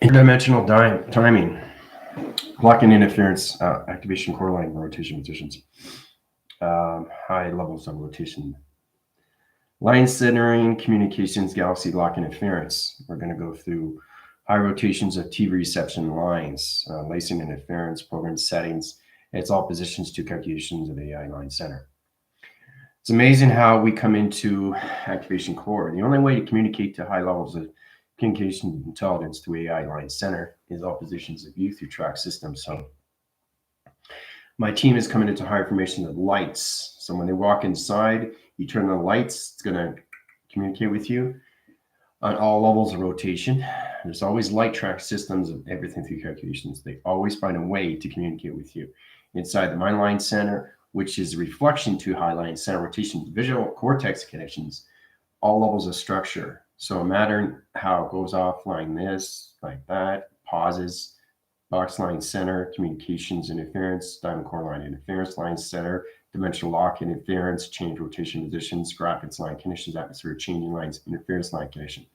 Interdimensional timing, blocking interference, activation, core line rotation positions, high levels of rotation, line centering, communications, galaxy lock interference. We're going to go through high rotations of TV reception lines, lacing interference, program settings. It's all positions to calculations of AI line center. It's amazing how we come into activation core. The only way to communicate to high levels of communication intelligence to AI line center is all positions of view through track systems. So my team is coming into higher information of lights. So when they walk inside, you turn the lights, it's going to communicate with you on all levels of rotation. There's always light track systems of everything through calculations. They always find a way to communicate with you. Inside the mind line center, which is a reflection to high line center rotation, visual cortex connections, all levels of structure. So no matter how it goes offline, this, like that, pauses, box line center, communications interference, diamond core line interference, line center, dimensional lock interference, change rotation positions, graphics line conditions, atmosphere changing lines, interference line condition.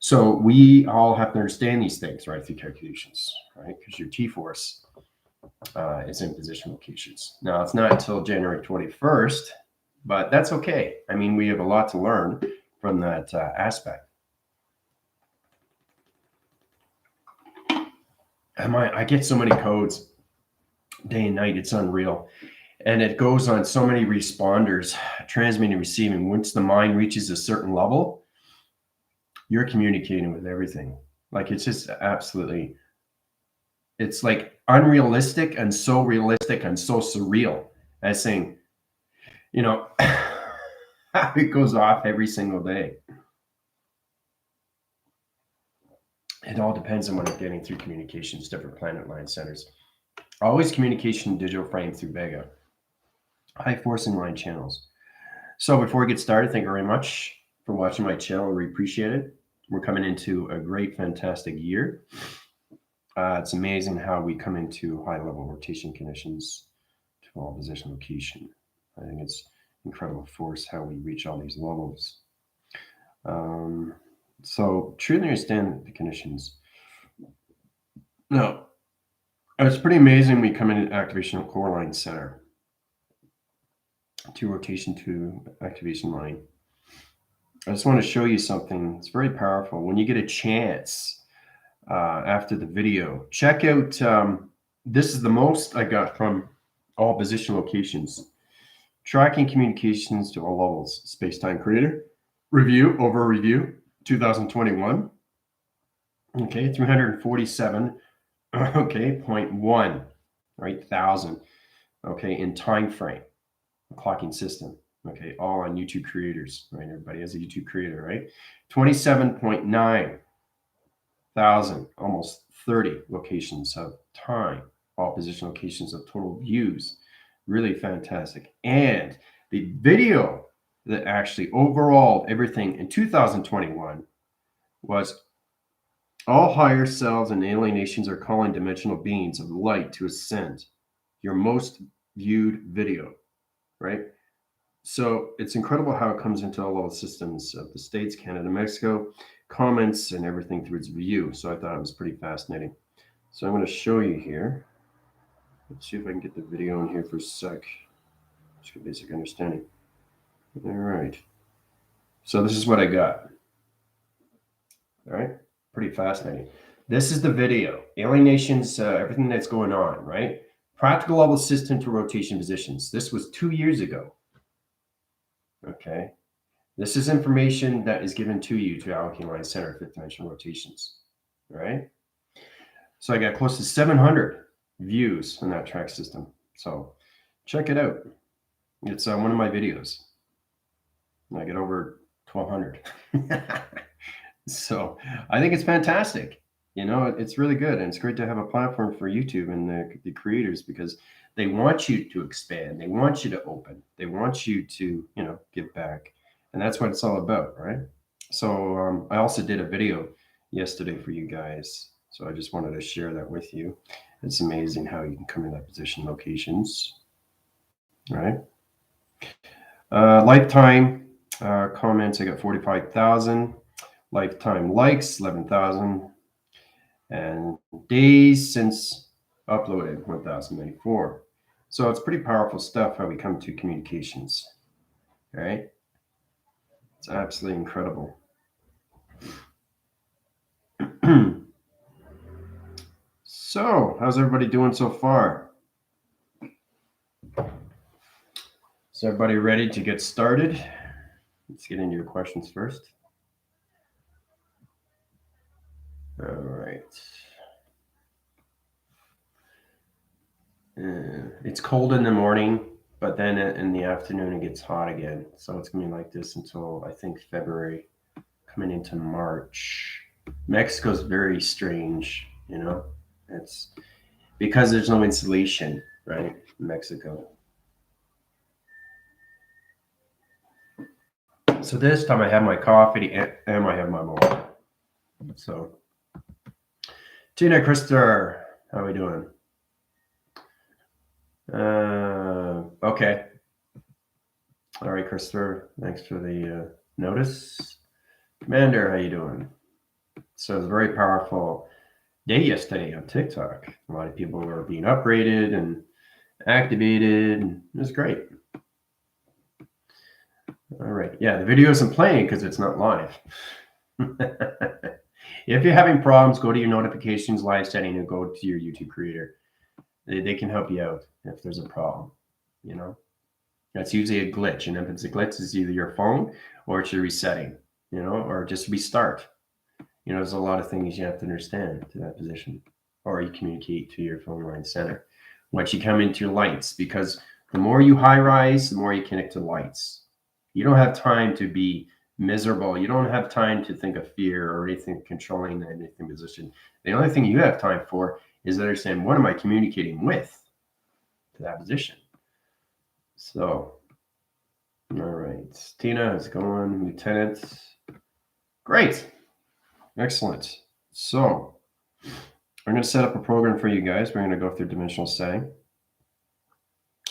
So we all have to understand these things, right, through calculations, right? Because your T-force is in position locations. Now, it's not until January 21st, but that's okay. I mean, we have a lot to learn from that aspect. I get so many codes day and night, it's unreal. And it goes on so many responders, transmitting and receiving. Once the mind reaches a certain level, you're communicating with everything. Like, it's just absolutely, it's like unrealistic and so realistic and so surreal as saying, you know, it goes off every single day. It all depends on what I'm getting through communications, different planet line centers. Always communication digital frame through Vega. High force and line channels. So before we get started, thank you very much for watching my channel. We appreciate it. We're coming into a great, fantastic year. It's amazing how we come into high level rotation conditions to all position location. I think it's incredible force how we reach all these levels. So truly understand the conditions. Now, it's pretty amazing we come into activation core line center to rotation to activation line. I just want to show you something. It's very powerful. When you get a chance after the video, check out, this is the most I got from all position locations. Tracking communications to all levels. Space-time creator. Review, over review, 2021. Okay, 347, okay, 0.1, right, 1,000. Okay, in time frame, clocking system. Okay, all on YouTube creators, right? Everybody has a YouTube creator, right? 27.9 thousand, almost 30 locations of time, all position locations of total views. Really fantastic. And the video that actually overall everything in 2021 was all higher selves and alienations are calling dimensional beings of light to ascend. Your most viewed video, right? So it's incredible how it comes into all of the systems of the States, Canada, Mexico, comments and everything through its view. So I thought it was pretty fascinating. So I'm going to show you here. Let's see if I can get the video in here for a sec. Just get basic understanding. All right. So this is what I got. All right. Pretty fascinating. This is the video. Alienations, everything that's going on, right? Practical level system to rotation positions. This was 2 years ago. Okay. This is information that is given to you to allocate line center fifth dimensional rotations. All right. So I got close to 700 views on that track system. So check it out. It's one of my videos. I get over 1,200. So I think it's fantastic. You know, it's really good. And it's great to have a platform for YouTube and the creators, because they want you to expand. They want you to open. They want you to, you know, give back. And that's what it's all about, right? So I also did a video yesterday for you guys. So I just wanted to share that with you. It's amazing how you can come in that position locations, right? Lifetime comments, I got 45,000. Lifetime likes, 11,000. and days since uploaded 1094. So it's pretty powerful stuff how we come to communications. All right. It's absolutely incredible. So, how's everybody doing so far? Is everybody ready to get started? Let's get into your questions first. All right. It's cold in the morning, but then in the afternoon it gets hot again. So it's going to be like this until I think February, coming into March. Mexico's very strange, you know? It's because there's no insulation, right? In Mexico. So this time I have my coffee and I have my water. So, Tina, Krister, how are we doing? Okay. All right, Krister, thanks for the notice. Commander, how you doing? So it's a very powerful day yesterday on TikTok. A lot of people were being upgraded and activated. And it was great. All right. Yeah, the video isn't playing because it's not live. If you're having problems, go to your notifications, live setting, and go to your YouTube creator. They can help you out if there's a problem, you know? That's usually a glitch. And if it's a glitch, it's either your phone or it's your resetting, you know, or just restart. You know, there's a lot of things you have to understand to that position, or you communicate to your phone line center. Once you come into your lights, because the more you high rise, the more you connect to lights. You don't have time to be miserable. You don't have time to think of fear or anything controlling anything position. The only thing you have time for is to understand, what am I communicating with to that position? So, all right. Tina, how's it going? Lieutenant. Great. Excellent. So, I'm going to set up a program for you guys. We're going to go through dimensional setting.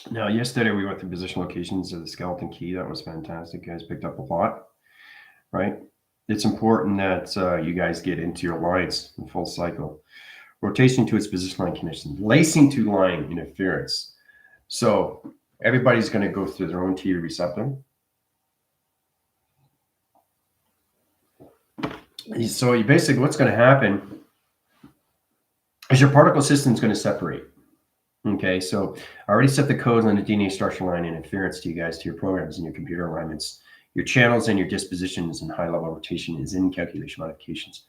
Now, yesterday we went through position locations of the skeleton key. That was fantastic. You guys picked up a lot, right? It's important that you guys get into your lines in full cycle. Rotation to its position line conditions. Lacing to line interference. So, everybody's going to go through their own T receptor. So, you basically, what's going to happen is your particle system is going to separate. Okay, so I already set the codes on the DNA structure line interference to you guys, to your programs and your computer alignments. Your channels and your dispositions and high-level rotation is in calculation modifications.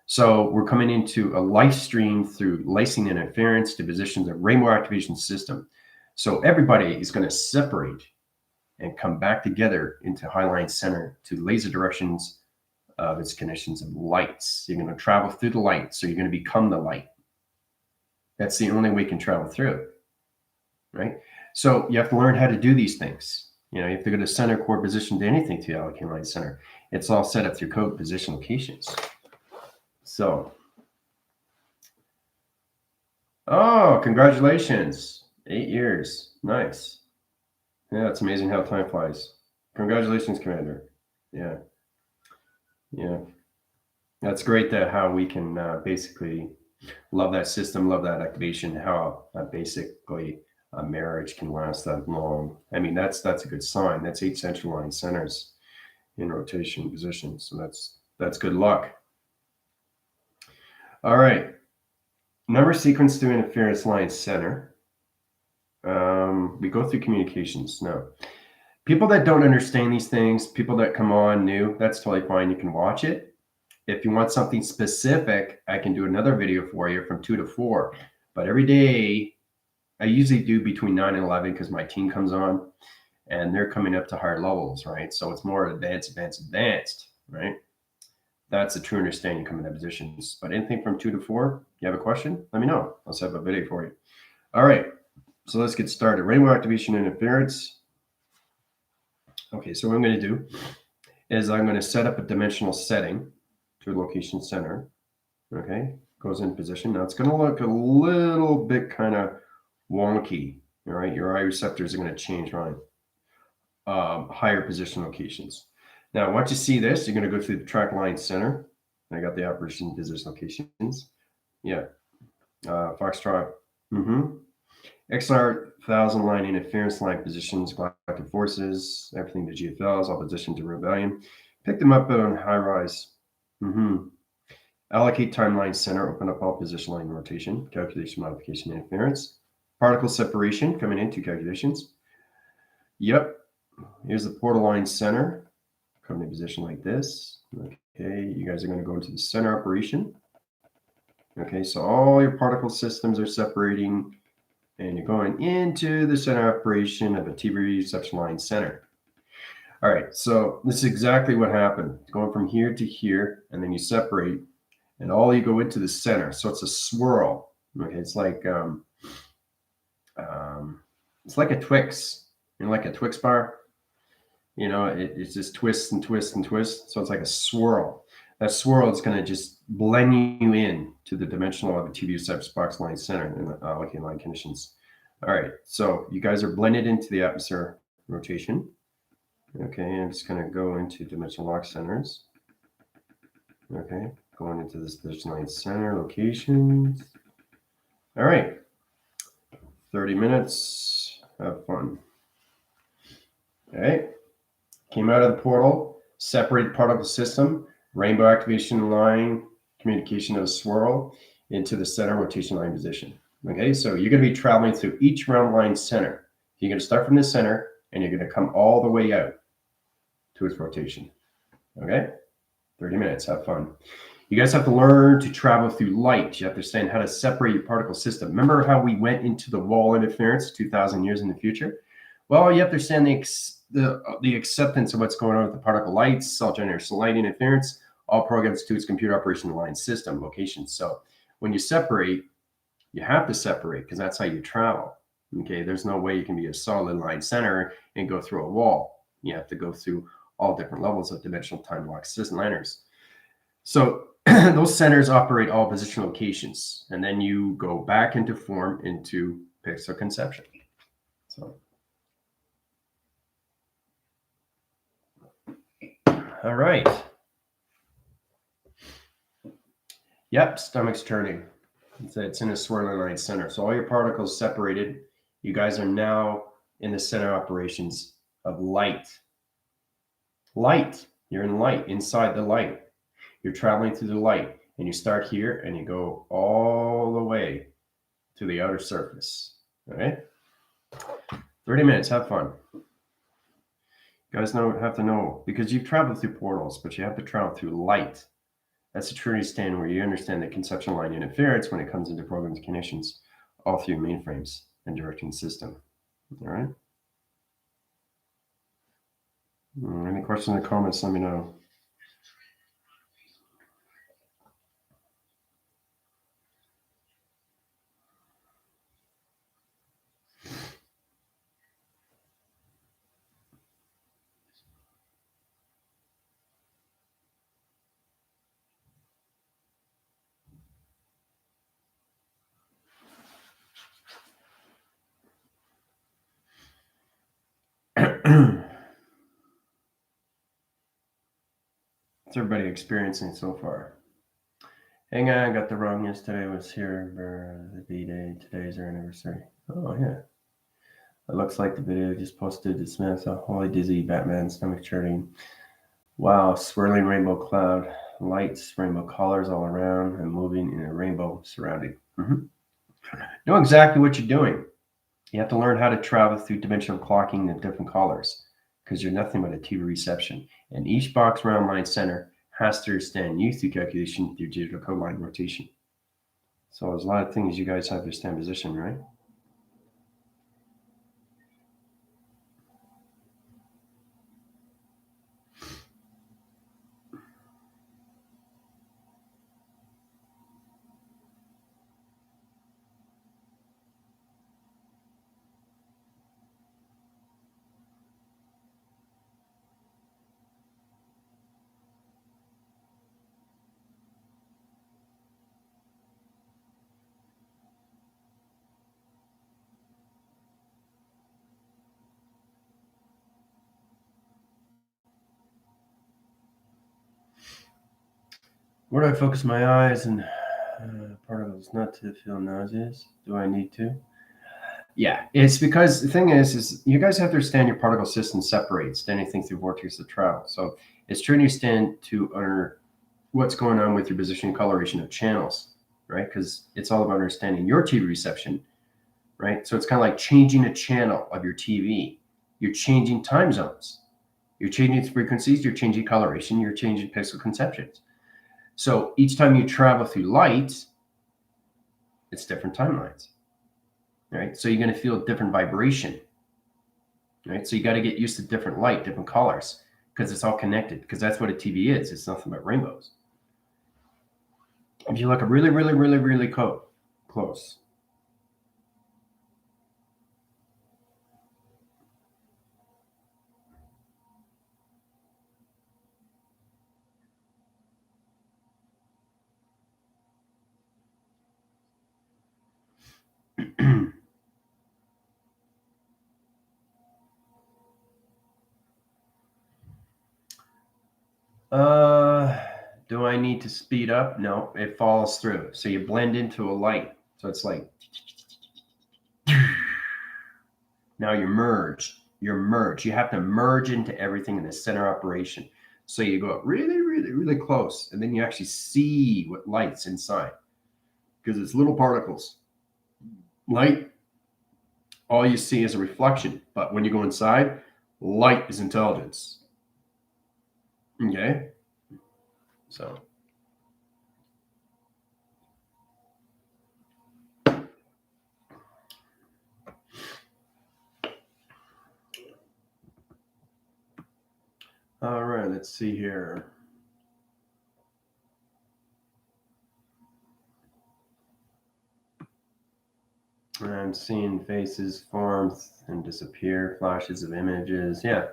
So we're coming into a life stream through lacing interference to positions of rainbow activation system. So everybody is going to separate and come back together into highline center to laser directions of its conditions of lights. You're going to travel through the light, so you're going to become the light. That's the only way you can travel through, right? So you have to learn how to do these things. You know, you have to go to center, core position, to anything to the allocate line center. It's all set up through code position locations. So, oh, congratulations. 8 years. Nice. Yeah, it's amazing how time flies. Congratulations, Commander. Yeah. Yeah. That's great that how we can basically love that system, love that activation, how basically a marriage can last that long. I mean, that's a good sign. That's 8 central line centers in rotation position. So that's good luck. All right. Number sequence to interference line center. We go through communications now. People that don't understand these things, people that come on new, that's totally fine. You can watch it. If you want something specific, I can do another video for you from 2 to 4. But every day, I usually do between 9 and 11 because my team comes on and they're coming up to higher levels, right? So it's more advanced, right? That's a true understanding coming to positions. But anything from 2 to 4, you have a question? Let me know. I'll set up a video for you. All right, so let's get started. Rainbow activation interference. Okay, so what I'm going to do is I'm going to set up a dimensional setting to a location center. Okay, goes in position. Now it's going to look a little bit kind of wonky. All right, your eye receptors are going to change, right? Higher position locations. Now, once you see this, you're going to go through the track line center. I got the operation position locations. Yeah. Foxtrot. Mm-hmm. XR 1000 line interference line positions, galactic forces, everything to GFLs, opposition to rebellion. Pick them up on high rise. Mm-hmm. Allocate timeline center, open up all position line rotation, calculation, modification, interference. Particle separation coming in, 2 calculations. Yep. Here's the portal line center. Come to position like this. Okay, you guys are going to go into the center operation. Okay, so all your particle systems are separating, and you're going into the center operation of a TV reception line center. All right, so this is exactly what happened. Going from here to here, and then you separate, and all you go into the center. So it's a swirl. Okay, it's like a Twix, like a Twix bar. It just twists and twists and twists. So it's like a swirl. That swirl is going to just blend you in to the dimensional of a TV reception box line center in the allocated line conditions. All right, so you guys are blended into the atmosphere rotation. Okay, I'm just going to go into dimensional lock centers. Okay, going into this position line center locations. All right, 30 minutes. Have fun. All right, came out of the portal, separated particle system, rainbow activation line, communication of a swirl into the center rotation line position. Okay, so you're going to be traveling through each round line center. You're going to start from the center, and you're going to come all the way out to its rotation. Okay, 30 minutes. Have fun. You guys have to learn to travel through light. You have to understand how to separate your particle system. Remember how we went into the wall interference 2,000 years in the future? Well, you have to understand the acceptance of what's going on with the particle lights, cell generation light interference, all programs to its computer operation line system location. So when you separate, you have to separate because that's how you travel. Okay, there's no way you can be a solid line center and go through a wall. You have to go through all different levels of dimensional time lock system liners. So those centers operate all position locations, and then you go back into form into pixel conception. So, all right. Yep, stomach's turning. It's in a swirling line center. So all your particles separated. You guys are now in the center operations of light. Light. You're in light, inside the light. You're traveling through the light, and you start here and you go all the way to the outer surface. Okay? 30 minutes. Have fun. You guys have to know, because you've traveled through portals, but you have to travel through light. That's a Trinity stand where you understand the conceptual line interference when it comes into programs and conditions all through mainframes and directing system. All right? Any questions or comments, let me know. What's everybody experiencing so far? Hang on, got the wrong. Yesterday was here for the B-Day. Today's our anniversary. Oh, yeah. It looks like the video just posted. Dismiss a holy dizzy Batman stomach churning. Wow, swirling rainbow cloud, lights, rainbow colors all around, and moving in a rainbow surrounding. Know exactly what you're doing. You have to learn how to travel through dimensional clocking of different colors because you're nothing but a TV reception. And each box round line center has to understand you through calculation through digital code line rotation. So there's a lot of things you guys have to understand position, right? Where do I focus my eyes and part of the It's not to feel nauseous. Do I need to? Yeah, it's because the thing is you guys have to understand your particle system separates anything through vortex of travel. So it's trying to understand to what's going on with your position and coloration of channels, right? Because it's all about understanding your TV reception, right? So it's kind of like changing a channel of your TV. You're changing time zones. You're changing frequencies. You're changing coloration. You're changing pixel conceptions. So each time you travel through light, it's different timelines, right? So you're going to feel different vibration, right? So you got to get used to different light, different colors, because it's all connected, because that's what a TV is. It's nothing but rainbows. If you look really, really, really, really close. Do I need to speed up? No, it falls through. So you blend into a light. So it's like, now you're merged. You're merged. You have to merge into everything in the center operation. So you go up really, really, really close, and then you actually see what light's inside, because it's little particles. Light, all you see is a reflection. But when you go inside, light is intelligence. Okay? So. All right, let's see here. I'm seeing faces form and disappear, flashes of images. Yeah.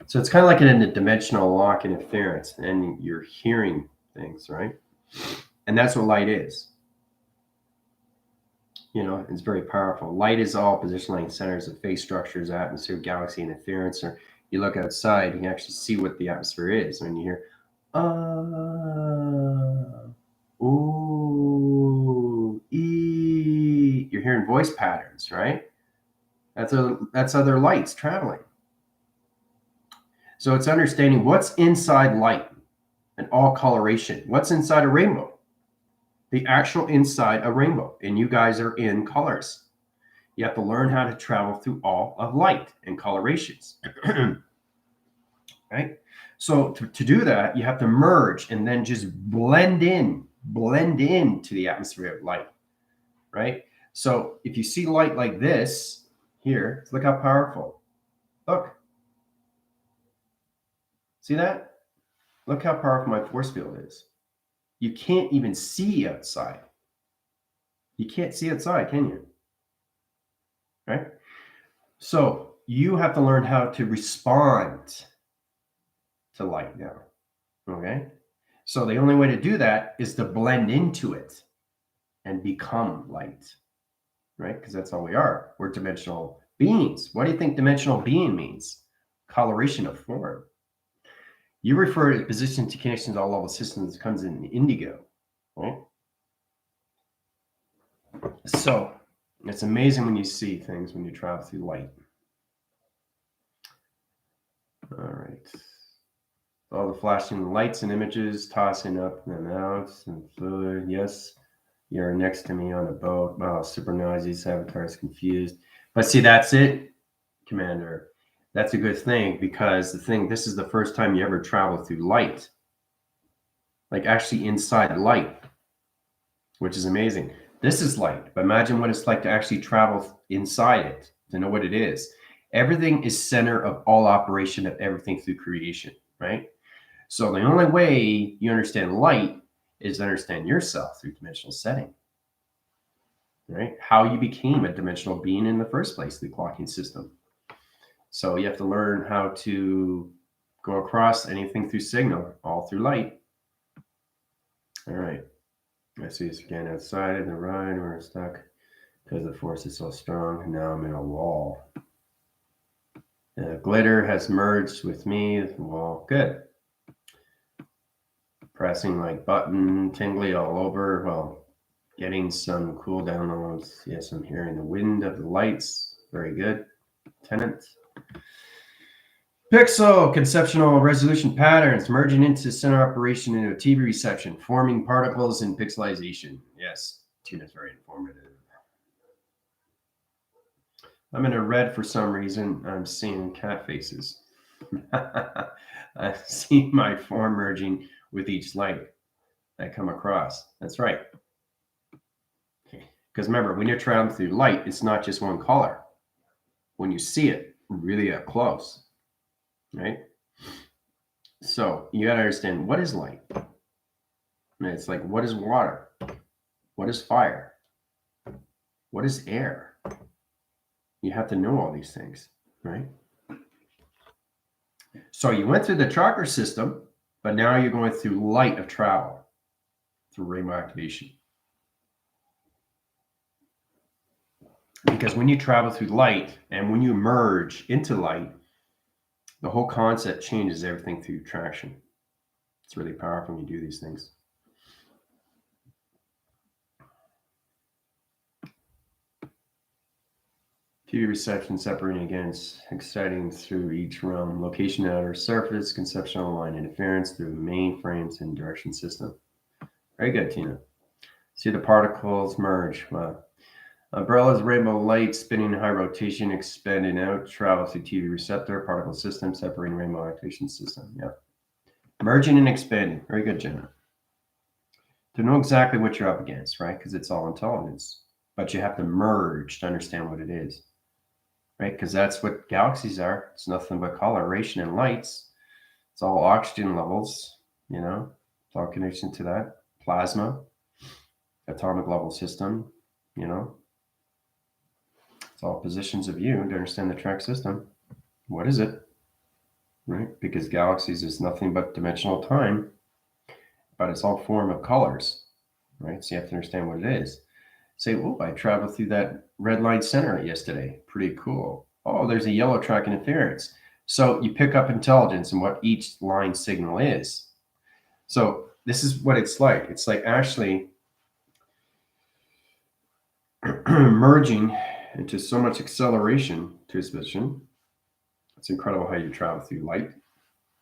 So it's kind of like in a dimensional lock interference, and you're hearing things, right? And that's what light is. You know, it's very powerful. Light is all position-like centers of phase structures, atmosphere, galaxy interference. Or you look outside, you can actually see what the atmosphere is when you hear, ooh, ee. You're hearing voice patterns, right? That's other lights traveling. So it's understanding what's inside light and all coloration. What's inside a rainbow? The actual inside a rainbow. And you guys are in colors. You have to learn how to travel through all of light and colorations. Right? So to do that, you have to merge and then just blend into the atmosphere of light. Right? So if you see light like this here, look how powerful. Look. See that? Look how powerful my force field is. You can't even see outside. You can't see outside, can you? Right? So you have to learn how to respond to light now. Okay? So the only way to do that is to blend into it and become light. Right? Because that's all we are. We're dimensional beings. What do you think dimensional being means? Coloration of form. You refer to position to connections all level systems comes in indigo, right? So it's amazing when you see things when you travel through light. All right. All the flashing lights and images, tossing up and out, and fluid. Yes, you're next to me on a boat. Wow, super noisy. Saboteur is confused. But see, that's it, Commander. That's a good thing, because this is the first time you ever travel through light, like actually inside light, which is amazing. This is light, but imagine what it's like to actually travel inside it, to know what it is. Everything is center of all operation of everything through creation, right? So the only way you understand light is to understand yourself through dimensional setting, right? How you became a dimensional being in the first place, the clocking system. So you have to learn how to go across anything through signal, all through light. All right. I see us again outside of the ride. We're stuck because the force is so strong. Now I'm in a wall. The glitter has merged with me. The wall. Good. Pressing like button, tingly all over. Well, Getting some cool downloads. Yes, I'm hearing the wind of the lights. Very good. Tenant. Pixel conceptual resolution patterns merging into center operation into a TV reception, forming particles in pixelization. Yes, Tina's very informative. I'm in a red for some reason. I'm seeing cat faces. I see my form merging with each light I come across. That's right. Because remember, when you're traveling through light, it's not just one color. When you see it really up close, right? So you got to understand, what is light? And it's like, what is water? What is fire? What is air? You have to know all these things, right? So you went through the chakra system, but now you're going through light of travel, through rainbow activation. Because when you travel through light and when you merge into light, the whole concept changes everything through traction. It's really powerful when you do these things. TV reception separating against, exciting through each realm, location, outer surface, conceptual line interference through main frames and direction system. Very good, Tina. See the particles merge. Wow. Umbrellas, rainbow light, spinning high rotation, expanding out, travel through TV receptor, particle system, separating rainbow activation system. Yep. Merging and expanding. Very good, Jenna. To know exactly what you're up against, right? Because it's all intelligence. But you have to merge to understand what it is, right? Because that's what galaxies are. It's nothing but coloration and lights. It's all oxygen levels, you know, it's all connection to that. Plasma, atomic level system, you know. It's all positions of you to understand the track system. What is it? Right? Because galaxies is nothing but dimensional time, but it's all form of colors, right? So you have to understand what it is. Say, oh, I traveled through that red light center yesterday. Pretty cool. Oh, there's a yellow track interference. So you pick up intelligence and what each line signal is. So this is what it's like. It's like actually merging into so much acceleration to its position. It's incredible how you travel through light,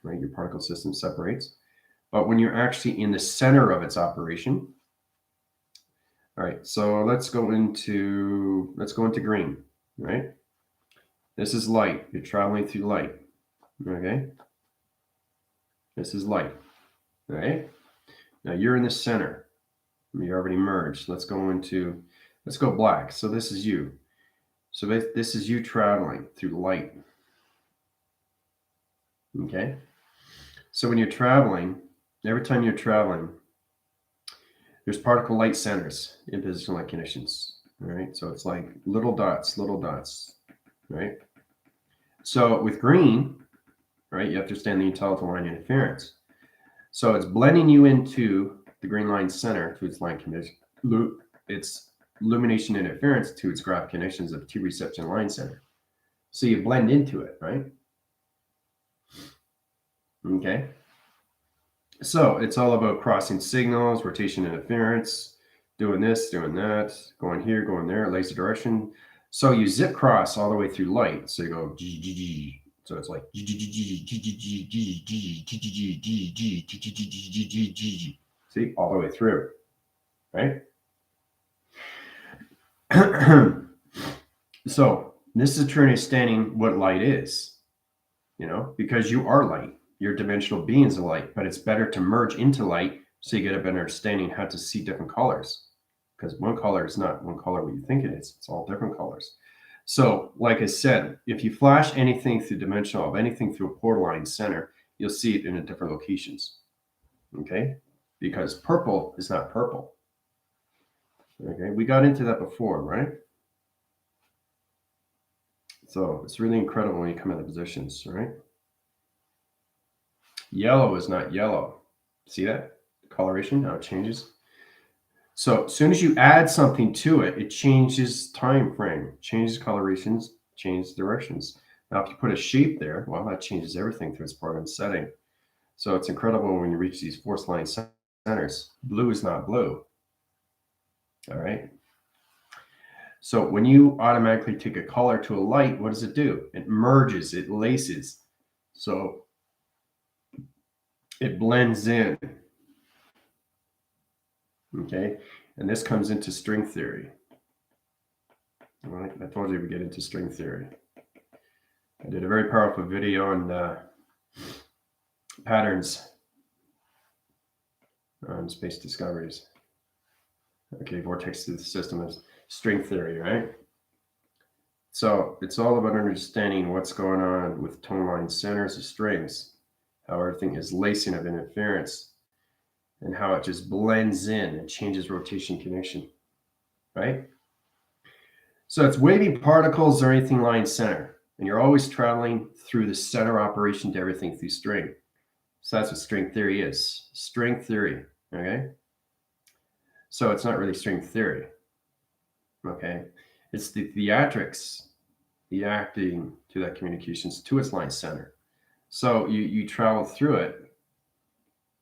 right? Your particle system separates. But when you're actually in the center of its operation, all right, so let's go into green, right? This is light. You're traveling through light. Okay. This is light. Right? Now you're in the center. You're already merged. Let's go black. So this is you. So this is you traveling through light. Okay. So when you're traveling, every time you're traveling, there's particle light centers in positional light conditions. All right. So it's like little dots, right? So with green, right, you have to understand the intelligent line interference. So it's blending you into the green line center to its line condition. It's illumination interference to its graph connections of T reception line center. So you blend into it, right? Okay. So it's all about crossing signals, rotation interference, doing this, doing that, going here, going there, laser direction. So you zip cross all the way through light. So you go G. So it's like see, all the way through, right? So this is truly understanding what light is, you know, because you are light. You're dimensional beings of light, but it's better to merge into light so you get a better understanding how to see different colors. Because one color is not one color what you think it is. It's all different colors. So, like I said, if you flash anything through dimensional, anything through a portal line center, you'll see it in different locations. Okay? Because purple is not purple. Okay, we got into that before, right? So it's really incredible when you come into positions, right? Yellow is not yellow. See that? Coloration, how it changes. So as soon as you add something to it, it changes time frame, changes colorations, changes directions. Now, if you put a shape there, well, that changes everything through its part of setting. So it's incredible when you reach these force line centers. Blue is not blue. All right. So when you automatically take a color to a light, what does it do? It merges, it laces. So it blends in. Okay. And this comes into string theory. All right. I told you we get into string theory. I did a very powerful video on patterns on space discoveries. Okay, vortex through the system is string theory, right? So it's all about understanding what's going on with tone line centers of strings, how everything is lacing of interference, and how it just blends in and changes rotation connection, right? So it's wavy particles or anything line center, and you're always traveling through the center operation to everything through string. So that's what string theory is. String theory, okay? So it's not really string theory, okay? It's the theatrics, the acting to that communications to its line center. So you travel through it,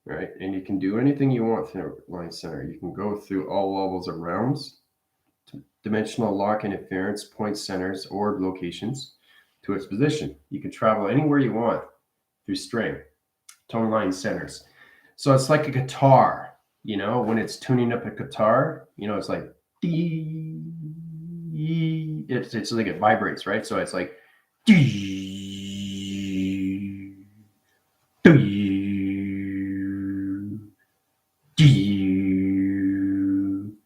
right? And you can do anything you want through line center. You can go through all levels of realms, dimensional lock interference, point centers, or locations to its position. You can travel anywhere you want through string, tone line centers. So it's like a guitar, you know, when it's tuning up a guitar, you know, it's like it's like it vibrates, right? So it's like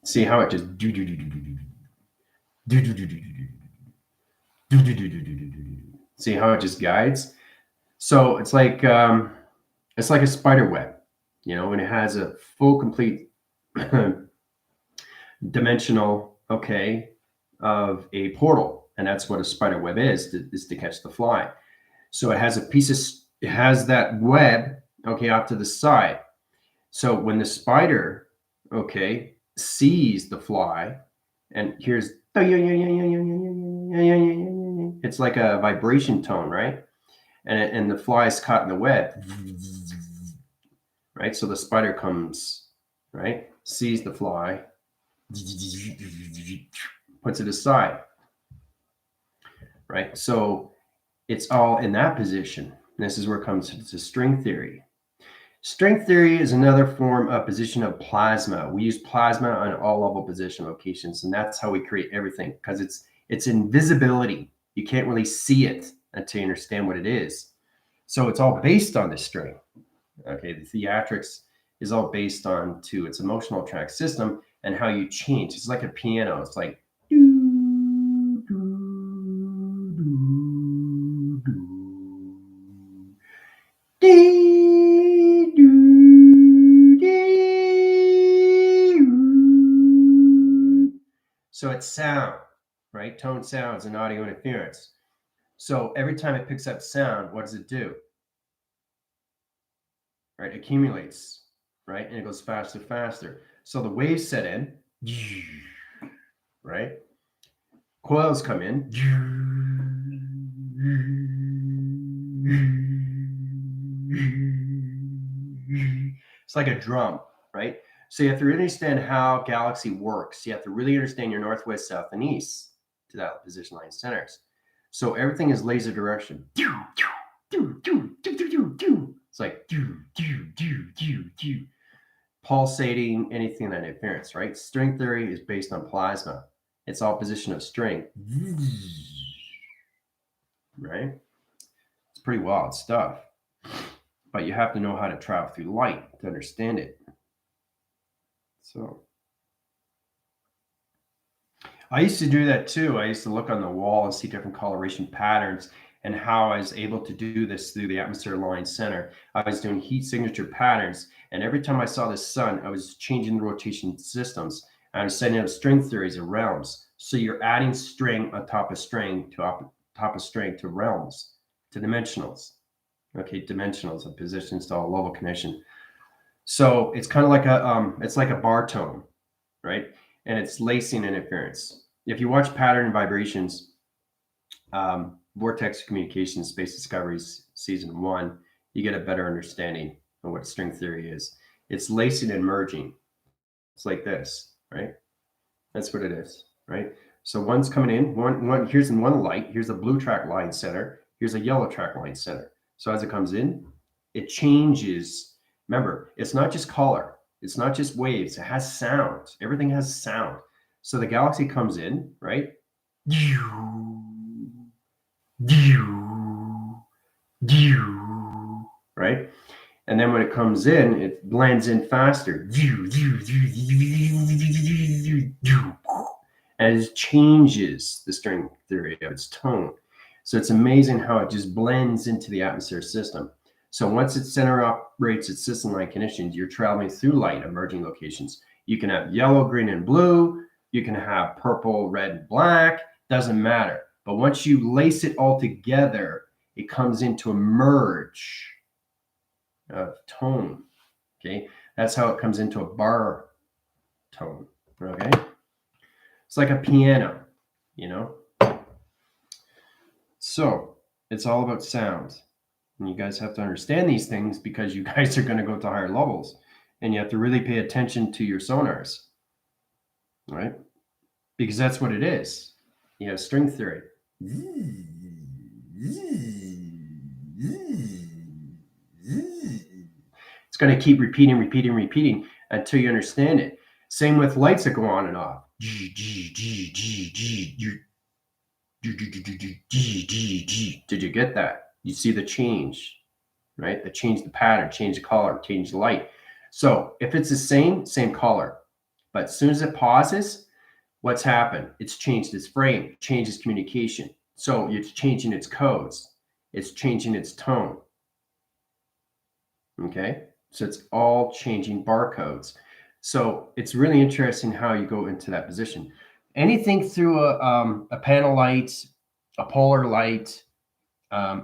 see how it just see how it just guides. So it's like a spider web, you know, and it has a full complete dimensional, okay, of a portal, and that's what a spider web is to catch the fly. So it has it has that web, okay, off to the side. So when the spider, okay, sees the fly and hears, it's like a vibration tone, right? And the fly is caught in the web, right? So the spider comes, right, sees the fly, puts it aside, right? So it's all in that position. This is where it comes to string theory. String theory is another form of position of plasma. We use plasma on all level position locations, and that's how we create everything because it's invisibility. You can't really see it until you understand what it is. So it's all based on the string. Okay, the theatrics is all based on to its emotional track system and how you change. It's like a piano. It's like so it's sound, right? Tone sounds and audio interference. So every time it picks up sound, what does it do? Right, it accumulates, right? And it goes faster, faster. So the waves set in, right? Coils come in. It's like a drum, right? So you have to really understand how galaxy works. You have to really understand your northwest, south, and east to that position line centers. So everything is laser direction. It's like pulsating, anything that interference, right? String theory is based on plasma. It's all position of string, right? It's pretty wild stuff. But you have to know how to travel through light to understand it. So I used to do that too. I used to look on the wall and see different coloration patterns and how I was able to do this through the atmosphere line center. I was doing heat signature patterns, and every time I saw the sun, I was changing the rotation systems. I was setting up string theories of realms. So you're adding string on top of string to top of string to realms, to dimensionals. Okay, dimensionals of positions to all level connection. So it's kind of like a bar tone, right? And it's lacing interference. If you watch Pattern and Vibrations, Vortex Communications, Space Discoveries, Season 1, you get a better understanding of what string theory is. It's lacing and merging. It's like this, right? That's what it is, right? So one's coming in, here's in one light, here's a blue track line center, here's a yellow track line center. So as it comes in, it changes. Remember, it's not just color, it's not just waves, it has sound. Everything has sound. So the galaxy comes in, right? Right? And then when it comes in, it blends in faster. And it changes the string theory of its tone. So it's amazing how it just blends into the atmosphere system. So once its center operates its system like conditions, you're traveling through light emerging locations. You can have yellow, green, and blue. You can have purple, red, and black. Doesn't matter. But once you lace it all together, it comes into a merge of tone. Okay, that's how it comes into a bar tone. Okay, it's like a piano, you know. So it's all about sound, and you guys have to understand these things because you guys are going to go to higher levels, and you have to really pay attention to your sonars, right? Because that's what it is. You have string theory. It's going to keep repeating until you understand it. Same with lights that go on and off. Did you get that? You see the change, right? The change the pattern, change the color, change the light. So if it's the same color, but as soon as it pauses, what's happened? It's changed its frame, changes communication. So it's changing its codes. It's changing its tone. Okay? So it's all changing barcodes. So it's really interesting how you go into that position. Anything through a panel light, a polar light,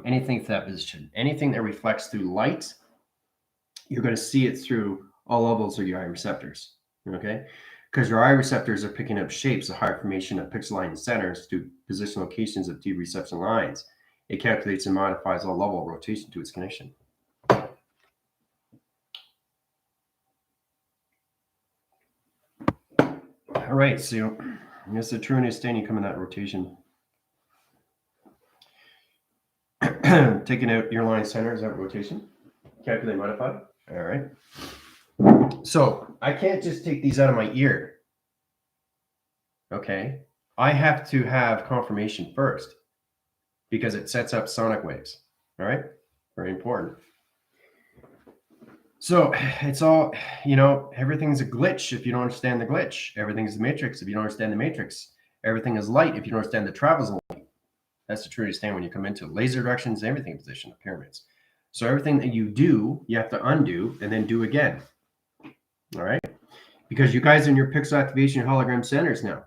anything to that position, anything that reflects through light, you're going to see it through all levels of your eye receptors. Okay? Because your eye receptors are picking up shapes of high formation of pixel line centers to position locations of deep reception lines. It calculates and modifies all level of rotation to its connection. All right, so it's a true understanding come in that rotation. Taking out your line center is that rotation. Calculate, modify. All right. So I can't just take these out of my ear. Okay. I have to have confirmation first because it sets up sonic waves. All right. Very important. So it's all, everything's a glitch if you don't understand the glitch. Everything's the matrix if you don't understand the matrix. Everything is light if you don't understand the travels of light. That's the true understand when you come into laser directions, everything in position of pyramids. So everything that you do, you have to undo and then do again. All right. Because you guys are in your pixel activation hologram centers now.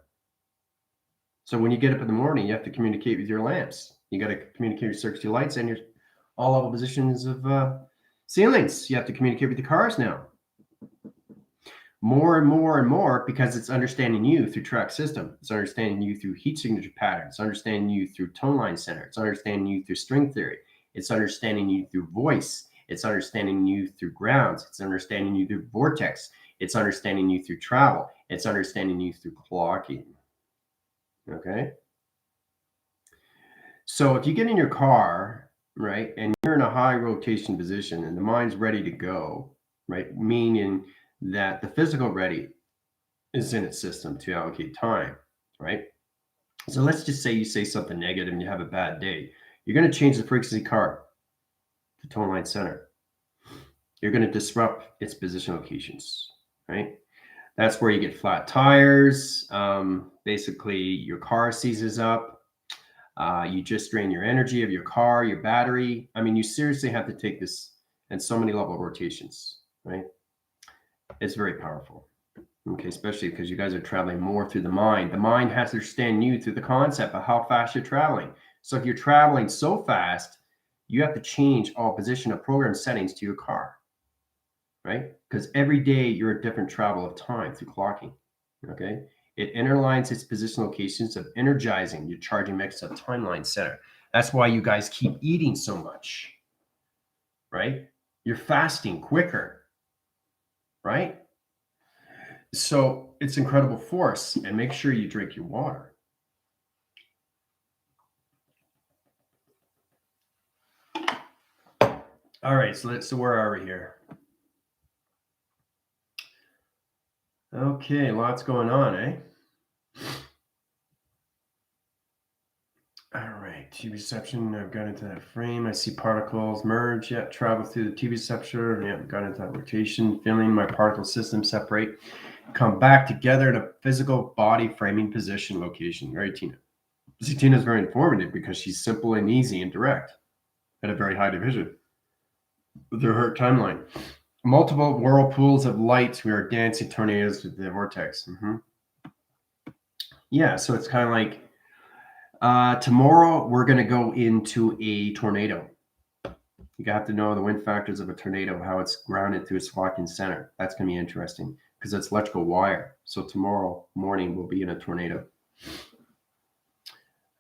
So when you get up in the morning, you have to communicate with your lamps. You got to communicate your circuits, your lights, and your all level positions of ceilings. You have to communicate with the cars now. More and more and more because it's understanding you through track system. It's understanding you through heat signature patterns. It's understanding you through tone line center. It's understanding you through string theory. It's understanding you through voice. It's understanding you through grounds. It's understanding you through vortex. It's understanding you through travel. It's understanding you through clocking. Okay. So if you get in your car, right, and you're in a high rotation position and the mind's ready to go, right, meaning that the physical ready is in its system to allocate time, right? So let's just say you say something negative and you have a bad day. You're going to change the frequency card to tone line center. You're going to disrupt its position locations, right? That's where you get flat tires. Basically, your car seizes up. You just drain your energy of your car, your battery. I mean, you seriously have to take this in so many level rotations, right? It's very powerful. Okay, especially because you guys are traveling more through the mind. The mind has to understand you through the concept of how fast you're traveling. So if you're traveling so fast, you have to change all position of program settings to your car, right? Because every day you're a different travel of time through clocking, okay? It interlines its position locations of energizing your charging mix of timeline center. That's why you guys keep eating so much, right? You're fasting quicker, right? So it's incredible force, and make sure you drink your water. All right, so where are we here? Okay, lots going on, eh? All right, TV reception. I've got into that frame. I see particles merge. Yeah, travel through the TV receptor. Yeah, got into that rotation. Feeling my particle system separate, come back together in a physical body framing position location. Right, Tina? See, Tina's very informative because she's simple and easy and direct at a very high division with her timeline. Multiple whirlpools of light. We are dancing tornadoes with the vortex. Yeah, so it's kind of like tomorrow we're going to go into a tornado. You have to know the wind factors of a tornado, how it's grounded through its locking center. That's going to be interesting because it's electrical wire. So tomorrow morning we'll be in a tornado.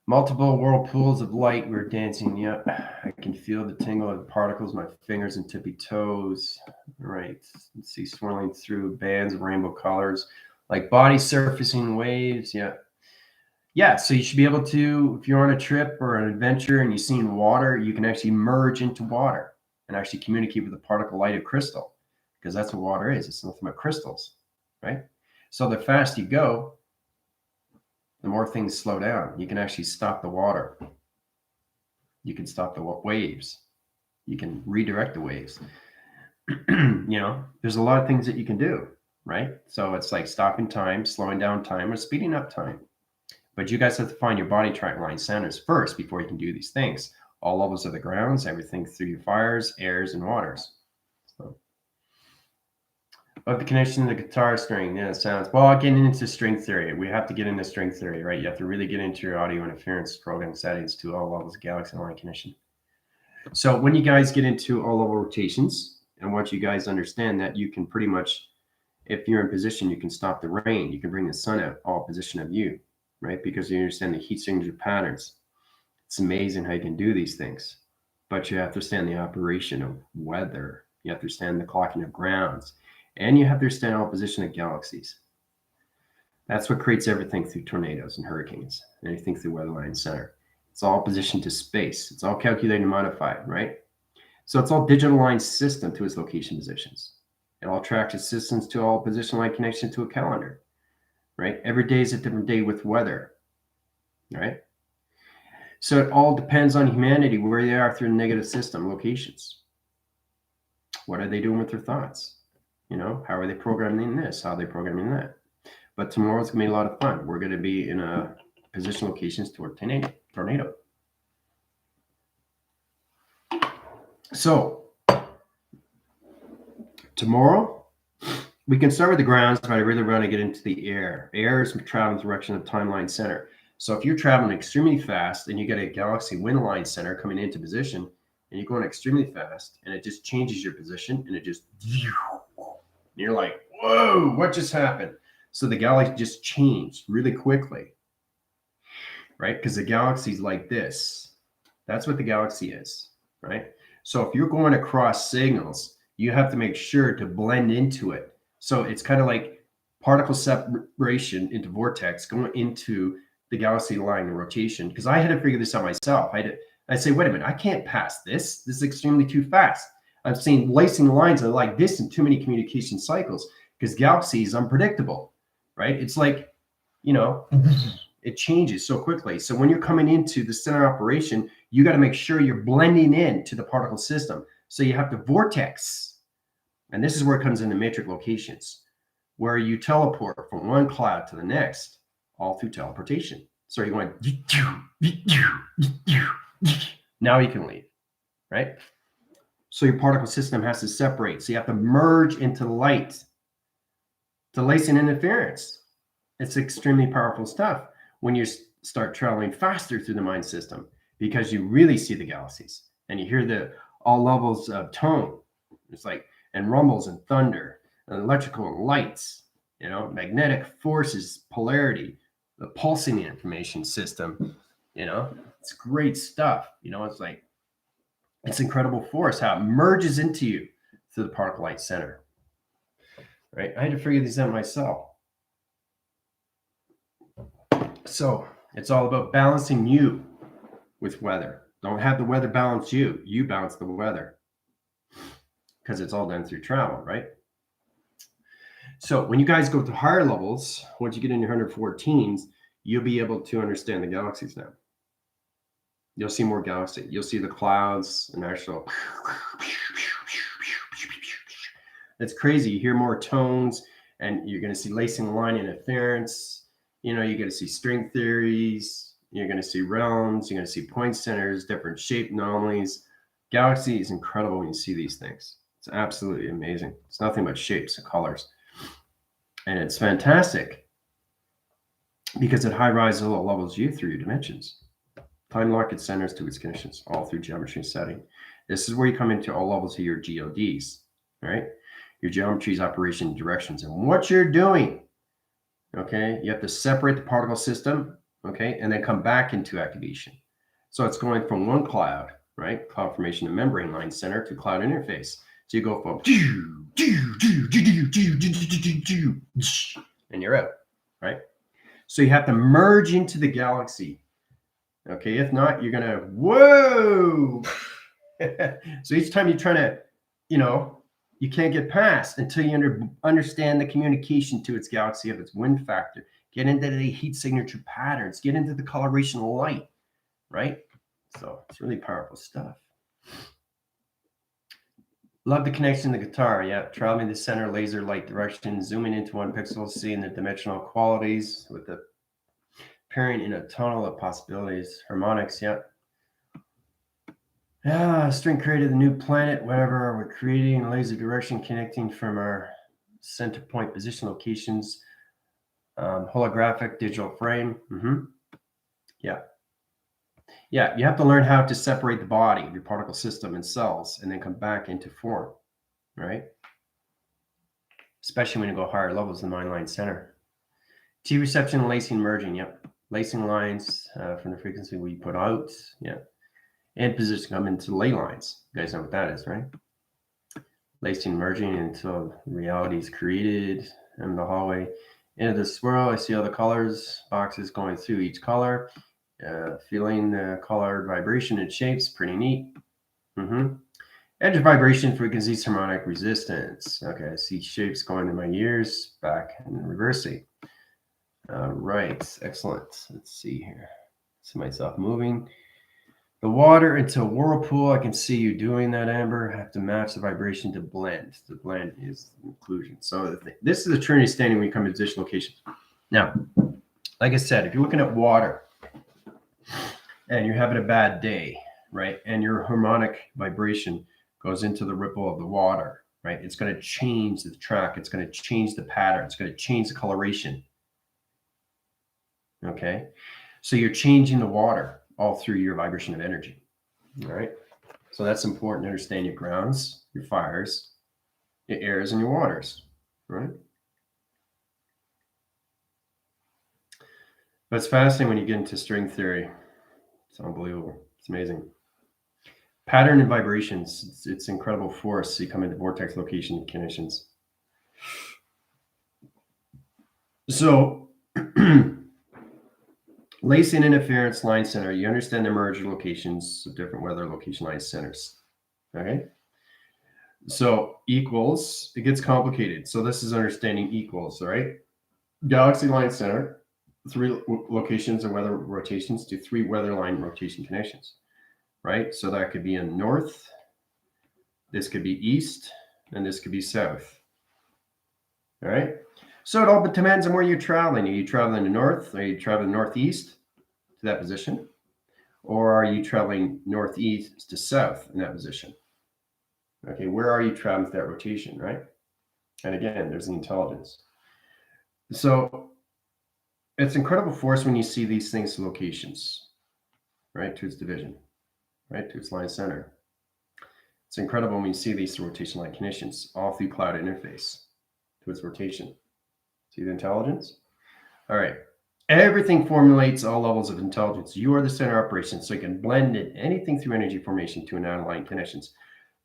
Multiple whirlpools of light. We're dancing. Yeah, I can feel the tingle of the particles, my fingers and tippy toes. All right. Let's see, swirling through bands of rainbow colors, like body surfacing waves. Yeah. Yeah. So you should be able to, if you're on a trip or an adventure and you've seen water, you can actually merge into water and actually communicate with the particle light of crystal, because that's what water is. It's nothing but crystals, right? So the faster you go, the more things slow down. You can actually stop the water. You can stop the waves. You can redirect the waves. There's a lot of things that you can do, right? So it's like stopping time, slowing down time, or speeding up time. But you guys have to find your body track line centers first before you can do these things. All levels of the grounds, everything through your fires, airs, and waters. So, but the connection to the guitar string, yeah, it sounds. Well, getting into string theory, we have to get into string theory, right? You have to really get into your audio interference program settings to all levels of galaxy line connection. So when you guys get into all level rotations, I want you guys to understand that you can pretty much, if you're in position, you can stop the rain. You can bring the sun out all position of you, right? Because you understand the heat signature patterns. It's amazing how you can do these things, but you have to understand the operation of weather. You have to understand the clocking of grounds, and you have to understand all position of galaxies. That's what creates everything through tornadoes and hurricanes, anything through weather line center. It's all positioned to space. It's all calculated and modified, right? So it's all digital line system to its location positions. It all tracks its systems to all position line connection to a calendar, right? Every day is a different day with weather, right? So it all depends on humanity, where they are through the negative system locations. What are they doing with their thoughts? How are they programming this? How are they programming that? But tomorrow's going to be a lot of fun. We're going to be in a position locations toward tornado. So tomorrow, we can start with the grounds, but I really want to get into the air. Air is traveling direction of timeline center. So if you're traveling extremely fast and you get a galaxy wind line center coming into position and you're going extremely fast and it just changes your position and it just, you're like, whoa, what just happened? So the galaxy just changed really quickly, right? Because the galaxy is like this. That's what the galaxy is, right? So if you're going across signals, you have to make sure to blend into it. So it's kind of like particle separation into vortex going into the galaxy line of rotation. Because I had to figure this out myself. I say, wait a minute, I can't pass this. This is extremely too fast. I'm seeing lacing lines that are like this in too many communication cycles because galaxy is unpredictable, right? It's like, it changes so quickly. So when you're coming into the center operation, you got to make sure you're blending in to the particle system. So you have to vortex. And this is where it comes into matrix locations, where you teleport from one cloud to the next, all through teleportation. So you're going, now you can leave, right? So your particle system has to separate. So you have to merge into the light to lacing interference. It's extremely powerful stuff when you start traveling faster through the mind system, because you really see the galaxies and you hear the all levels of tone. It's like, and rumbles and thunder and electrical and lights, magnetic forces, polarity, the pulsing information system, it's great stuff. It's like, it's incredible force, how it merges into you through the particle light center. right? I had to figure these out myself. So it's all about balancing you with weather. Don't have the weather balance you. You balance the weather, because it's all done through travel, right? So when you guys go to higher levels, once you get in your 114s, you'll be able to understand the galaxies now. You'll see more galaxy. You'll see the clouds and actual. That's crazy. You hear more tones, and you're going to see lacing line interference. You're going to see string theories. You're going to see realms. You're going to see point centers, different shape anomalies. Galaxy is incredible when you see these things. It's absolutely amazing. It's nothing but shapes and colors. And it's fantastic because it high rises all levels you through your dimensions. Time lock its centers to its conditions, all through geometry and setting. This is where you come into all levels of your GODs, right? Your geometries, operation, directions, and what you're doing. Okay, you have to separate the particle system, okay, and then come back into activation. So it's going from one cloud, right, cloud formation and membrane line center, to cloud interface. So you go from and you're out, right? So you have to merge into the galaxy. Okay, if not, you're gonna whoa. So each time you're trying to, you can't get past until you understand the communication to its galaxy of its wind factor. Get into the heat signature patterns. Get into the coloration of light, right? So it's really powerful stuff. Love the connection to the guitar. Yeah, traveling the center, laser light direction, zooming into one pixel, seeing the dimensional qualities with the pairing in a tunnel of possibilities. Harmonics, yeah. Yeah, string created the new planet, whatever we're creating, laser direction connecting from our center point position locations, holographic digital frame. Yeah. Yeah, you have to learn how to separate the body, your particle system and cells, and then come back into form, right? Especially when you go higher levels, the mind line center. T reception and lacing merging, yep. Lacing lines from the frequency we put out, yeah. And position come into ley lines. You guys know what that is, right? Lacing merging until reality is created. In the hallway into the swirl, I see all the colors, boxes going through each color, feeling the color vibration and shapes. Pretty neat. Edge of vibration, frequencies, harmonic resistance. Okay, I see shapes going in my ears, back and reversing. Right, excellent. Let's see here. See myself moving. The water into a whirlpool. I can see you doing that, Amber. I have to match the vibration to blend. The blend is the inclusion. So this is the Trinity standing when you come to position location. Now, like I said, if you're looking at water and you're having a bad day, right, and your harmonic vibration goes into the ripple of the water, right, it's going to change the track. It's going to change the pattern. It's going to change the coloration. Okay, so you're changing the water all through your vibration of energy. All right, so that's important to understand your grounds, your fires, your airs, and your waters, right? But it's fascinating when you get into string theory. It's unbelievable. It's amazing. Pattern and vibrations. It's incredible force. You come into vortex location conditions. So lacing interference line center, you understand the merger locations of different weather location line centers. Okay. So equals, it gets complicated. So this is understanding equals, all right? Galaxy line center, 3 locations and weather rotations to 3 weather line rotation connections, right? So that could be in north, this could be east, and this could be south. All right. So it all depends on where you're traveling. Are you traveling to north? Are you traveling northeast to that position? Or are you traveling northeast to south in that position? Okay, where are you traveling with that rotation, right? And again, there's the intelligence. So it's incredible force when you see these things to locations, right? To its division, right? To its line center. It's incredible when you see these rotation line conditions all through cloud interface to its rotation. See the intelligence? All right. Everything formulates all levels of intelligence. You are the center operation, so you can blend in anything through energy formation to an aligned connections.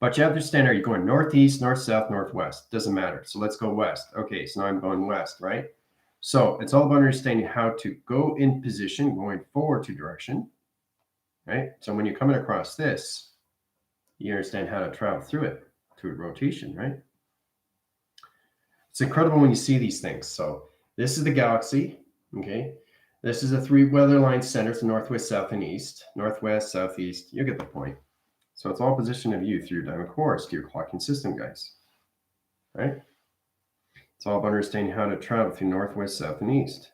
But you have to understand, are you going northeast, north, south, northwest? Doesn't matter. So let's go west. Okay, so now I'm going west, right? So it's all about understanding how to go in position, going forward to direction, right? So when you're coming across this, you understand how to travel through it, through rotation, right? It's incredible when you see these things. So this is the galaxy, okay? This is the three weather line centers, the northwest, south, and east. Northwest, southeast, you get the point. So it's all position of you through your diamond course to your clocking system, guys, right? It's all about understanding how to travel through northwest, south, and east,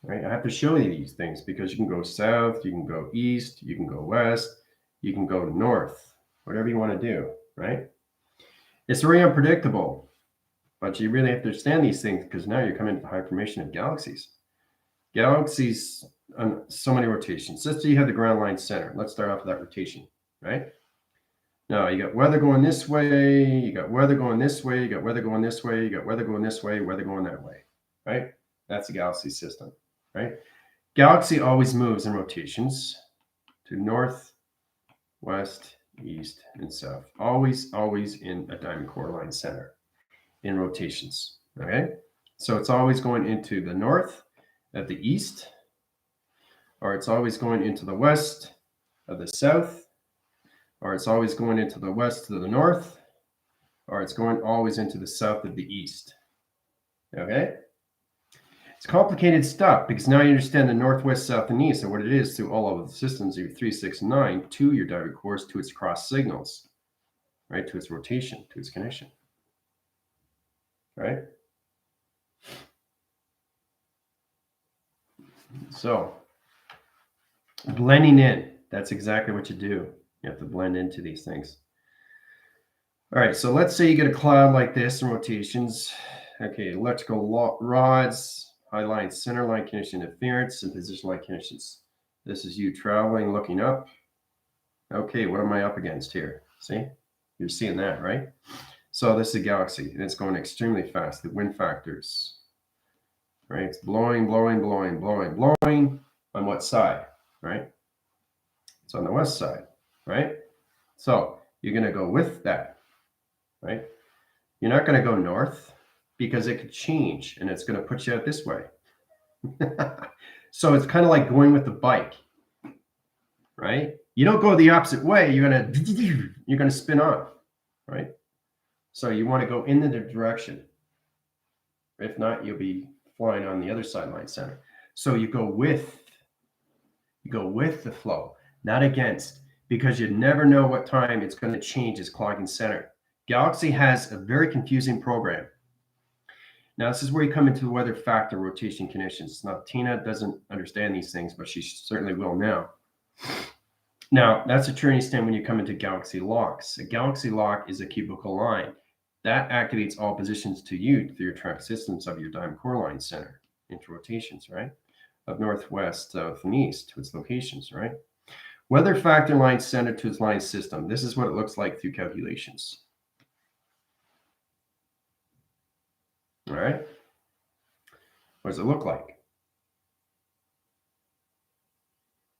right? I have to show you these things because you can go south, you can go east, you can go west, you can go north, whatever you want to do, right? It's very unpredictable, but you really have to understand these things because now you're coming to the high formation of galaxies. Galaxies on so many rotations. Let's say you have the ground line center. Let's start off with that rotation, right? Now you got weather going this way, you got weather going this way, you got weather going this way, you got weather going this way, weather going that way, right? That's the galaxy system, right? Galaxy always moves in rotations to north, west, east, and south. Always in a diamond core line center in rotations, okay? So it's always going into the north of the east, or it's always going into the west of the south, or it's always going into the west to the north, or it's going always into the south of the east. Okay? It's complicated stuff because now you understand the northwest, south, and east and what it is through all of the systems of your 3, 6, 9 to your diamond course, to its cross signals, right? To its rotation, to its connection, right? So, blending in, that's exactly what you do. You have to blend into these things. All right, so let's say you get a cloud like this in rotations. Okay, electrical rods, high line, center line connection interference, and position line connections. This is you traveling, looking up. Okay, what am I up against here? See? You're seeing that, right? So this is a galaxy, and it's going extremely fast. The wind factors, right? It's blowing. On what side, right? It's on the west side, right? So you're going to go with that, right? You're not going to go north because it could change, and it's going to put you out this way. So it's kind of like going with the bike, right? You don't go the opposite way. You're going to spin off, right? So you want to go in the direction. If not, you'll be flying on the other sideline center. So you go with the flow, not against, because you never know what time it's going to change its clogging center. Galaxy has a very confusing program. Now, this is where you come into the weather factor rotation conditions. Now, Tina doesn't understand these things, but she certainly will now. Now, that's a turning stand when you come into galaxy locks. A galaxy lock is a cubical line. That activates all positions to you through your track systems of your diamond core line center into rotations, right? Of northwest, south, and east to its locations, right? Weather factor line center to its line system. This is what it looks like through calculations. All right. What does it look like?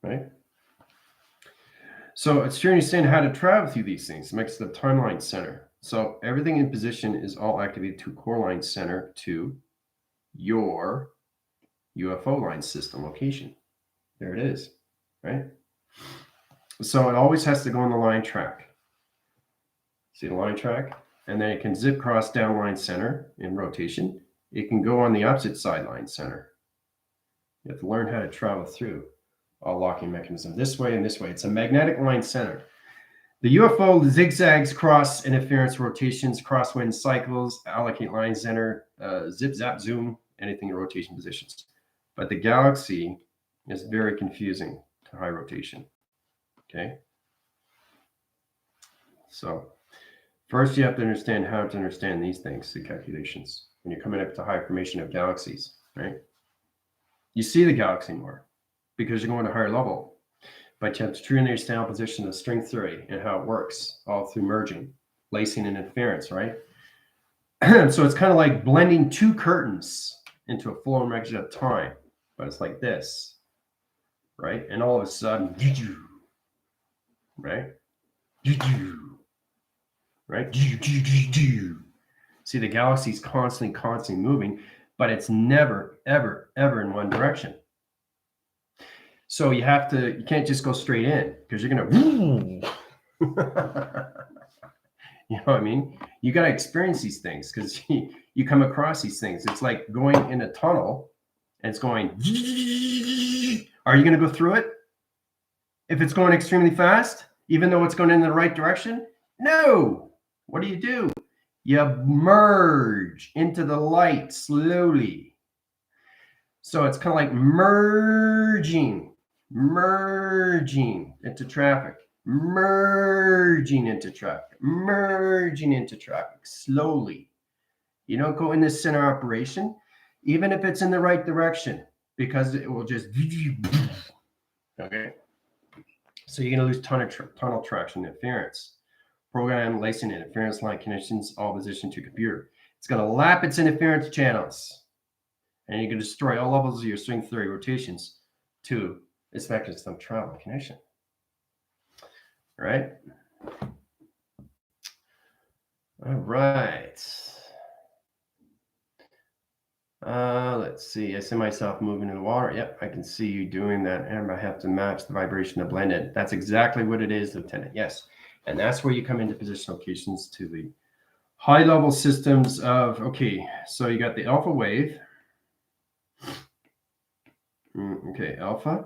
Right. So it's to understand how to travel through these things. It makes the timeline center. So everything in position is all activated to core line center to your UFO line system location. There it is, right? So it always has to go on the line track. See the line track? And then it can zip cross down line center in rotation. It can go on the opposite side line center. You have to learn how to travel through all locking mechanism this way and this way. It's a magnetic line center. The UFO zigzags, cross interference, rotations, crosswind cycles, allocate line center, zip, zap, zoom, anything in rotation positions. But the galaxy is very confusing to high rotation. Okay. So first you have to understand how to understand these things, the calculations, when you're coming up to high formation of galaxies, right? You see the galaxy more because you're going to higher level. But you have to truly understand opposition of string theory and how it works, all through merging, lacing, and interference, right? So it's kind of like blending two curtains into a flow and measure of time, but it's like this, right? And all of a sudden, right? right? See, the galaxy's constantly moving, but it's never, ever, ever in one direction. So you can't just go straight in because you're going to, you know what I mean? You got to experience these things because you come across these things. It's like going in a tunnel and it's going, are you going to go through it? If it's going extremely fast, even though it's going in the right direction? No. What do? You merge into the light slowly. So it's kind of like merging into traffic, merging into traffic slowly. You don't go in this center operation, even if it's in the right direction, because it will just, okay? So you're going to lose tunnel traction interference. Program lacing interference line connections, all position to computer. It's going to lap its interference channels. And you can destroy all levels of your string theory rotations to its mechanism of travel and connection. Right? All right. Let's see. I see myself moving in the water. Yep, I can see you doing that. And I have to match the vibration to blend it. That's exactly what it is, Lieutenant. Yes. And that's where you come into position locations to the high level systems of, okay, so you got the alpha wave. Okay, alpha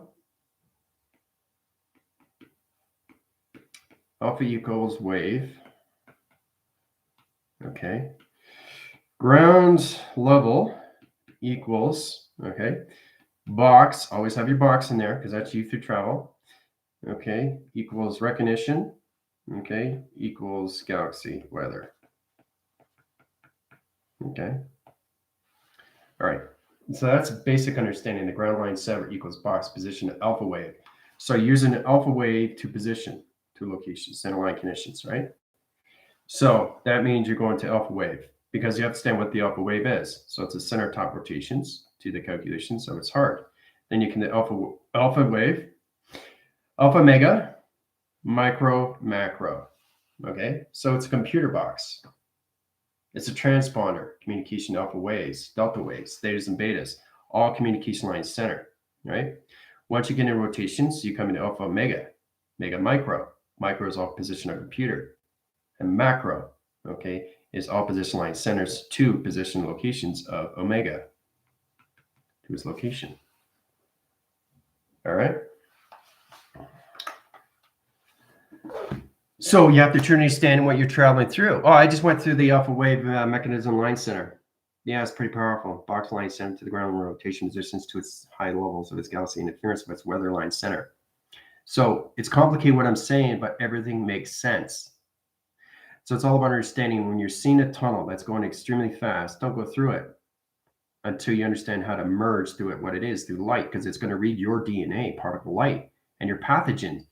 equals wave. Okay. Ground level equals, okay, box, always have your box in there because that's you through travel. Okay, equals recognition. Okay, equals galaxy weather. Okay. All right. So that's a basic understanding. The ground line sever equals box position alpha wave. So using an alpha wave to position to location, center line conditions, right? So that means you're going to alpha wave because you understand what the alpha wave is. So it's a center top rotations to the calculation, so it's hard. Then you can do alpha wave, alpha mega, micro, macro. Okay, so it's a computer box. It's a transponder, communication alpha waves, delta waves, thetas and betas, all communication lines center, right? Once you get into rotations, you come into alpha mega, mega micro. Micro is all position of computer. And macro, okay, is all position line centers to position locations of omega to its location. All right. So you have to truly understand what you're traveling through. Oh, I just went through the alpha wave mechanism line center. Yeah, it's pretty powerful. Box line center to the ground rotation positions to its high levels of its galaxy interference of its weather line center. So it's complicated what I'm saying, but everything makes sense. So it's all about understanding when you're seeing a tunnel that's going extremely fast, don't go through it until you understand how to merge through it, what it is through light, because it's going to read your DNA, particle light, and your pathogen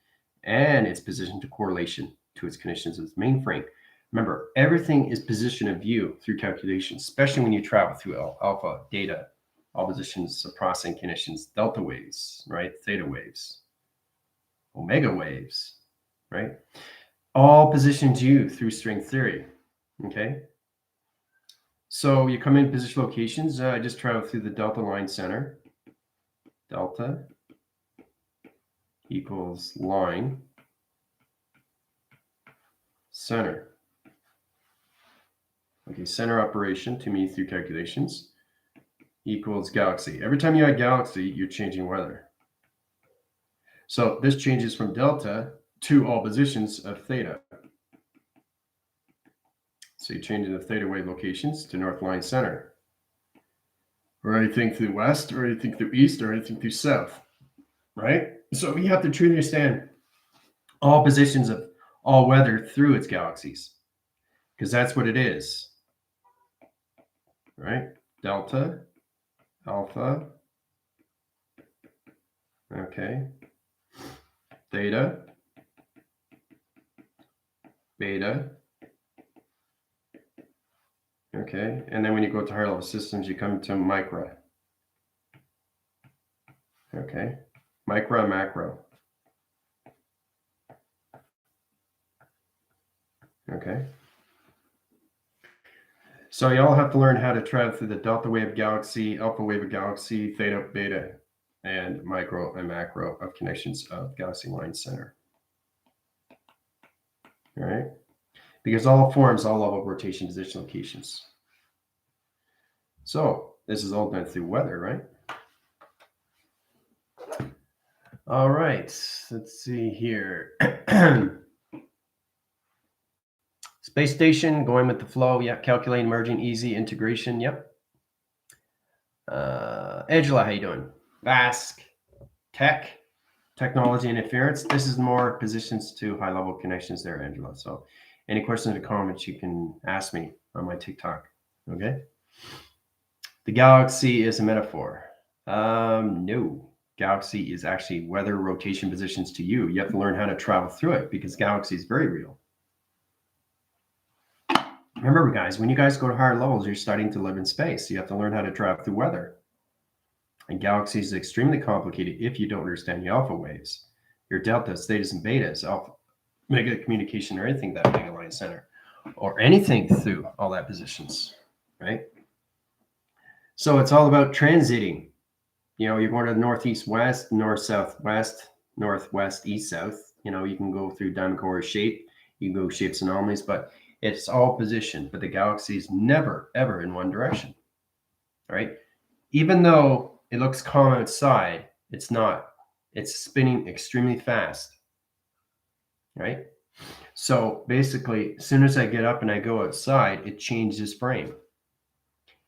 and its position to correlation to its conditions of its mainframe. Remember, everything is position of view through calculation, especially when you travel through alpha, data, all positions of processing conditions, delta waves, right? Theta waves, omega waves, right? All positions you through string theory, okay? So you come in position locations. I just travel through the delta line center. Delta equals line center. Okay, center operation to me through calculations equals galaxy. Every time you add galaxy, you're changing weather. So this changes from delta to all positions of theta. So you change the theta wave locations to north line center. Or anything through west, or anything through east, or anything through south, right? So you have to truly understand all positions of all weather through its galaxies, because that's what it is, right? Delta, alpha, okay, theta, beta, okay, and then when you go to higher level systems, you come to micro, okay, micro, macro. Okay. So you all have to learn how to travel through the delta wave galaxy, alpha wave of galaxy, theta, beta, and micro and macro of connections of galaxy line center. All right. Because all forms all level rotation position locations. So this is all done through weather, right? All right, let's see here. Space station, going with the flow. Yeah, calculating, merging, easy, integration. Yep. Angela, how you doing? Basque, tech, technology and interference. This is more positions to high-level connections there, Angela. So any questions or comments you can ask me on my TikTok, okay? The galaxy is a metaphor. No. Galaxy is actually weather rotation positions to you. You have to learn how to travel through it because galaxy is very real. Remember, guys, when you guys go to higher levels, you're starting to live in space. You have to learn how to travel through weather. And galaxies is extremely complicated if you don't understand the alpha waves, your deltas, thetas, and betas, alpha, mega communication, or anything that mega line center, or anything through all that positions, right? So it's all about transiting. You know, you're going to the northeast, west, north, south, west, northwest, east, south. You know, you can go through diamond core shape, you can go shapes anomalies, but it's all positioned. But the galaxy is never, ever in one direction, right? Even though it looks calm outside, it's not. It's spinning extremely fast, right? So basically, as soon as I get up and I go outside, it changes frame.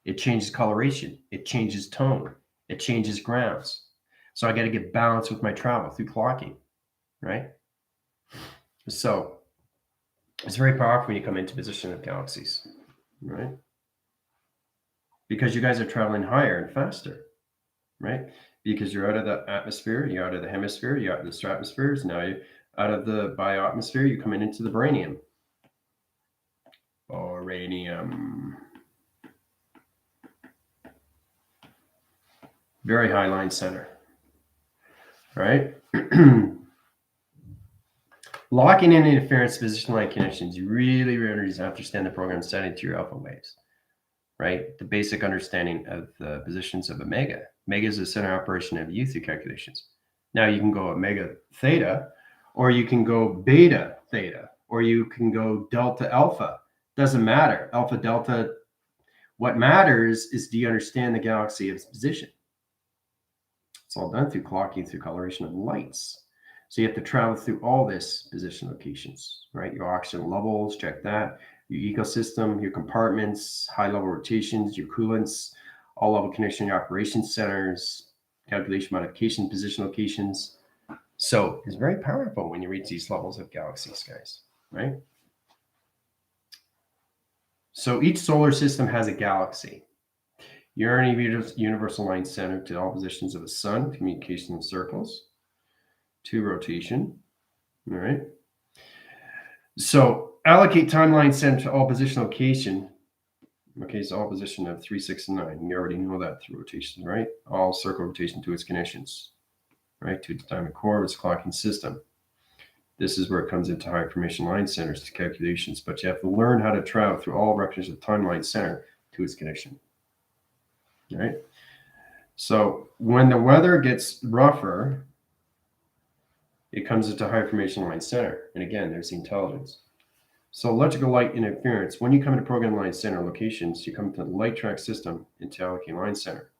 It changes coloration. It changes tone. It changes grounds. So I got to get balanced with my travel through clocking, right? So it's very powerful when you come into position of galaxies, right? Because you guys are traveling higher and faster, right? Because you're out of the atmosphere, you're out of the hemisphere, you're out of the stratospheres. Now you're out of the bioatmosphere, you're coming into the baranium. Baranium. Very high line center, right? Locking in interference position line connections, you really have to understand the program setting to your alpha waves, right? The basic understanding of the positions of a mega. Mega is the center operation of U3 calculations. Now you can go omega theta, or you can go beta theta, or you can go delta alpha. Doesn't matter. Alpha, delta. What matters is, do you understand the galaxy of its position? It's all done through clocking, through coloration of lights. So you have to travel through all this position locations, right? Your oxygen levels, check that. Your ecosystem, your compartments, high level rotations, your coolants, all level connection, your operation centers, calculation modification, position locations. So it's very powerful when you reach these levels of galaxies, guys, right? So each solar system has a galaxy. Universal line center to all positions of the sun, communication in circles, to rotation. All right. So allocate timeline center to all position location. Okay, so all position of 3, 6, and 9. You already know that through rotation, right? All circle rotation to its connections, right? To its diamond core, its clocking system. This is where it comes into high information line centers to calculations, but you have to learn how to travel through all directions of timeline center to its connection. All right. So when the weather gets rougher, it comes into high information line center. And again, there's the intelligence. So electrical light interference, when you come into program line center locations, you come to the light track system into allocating line center.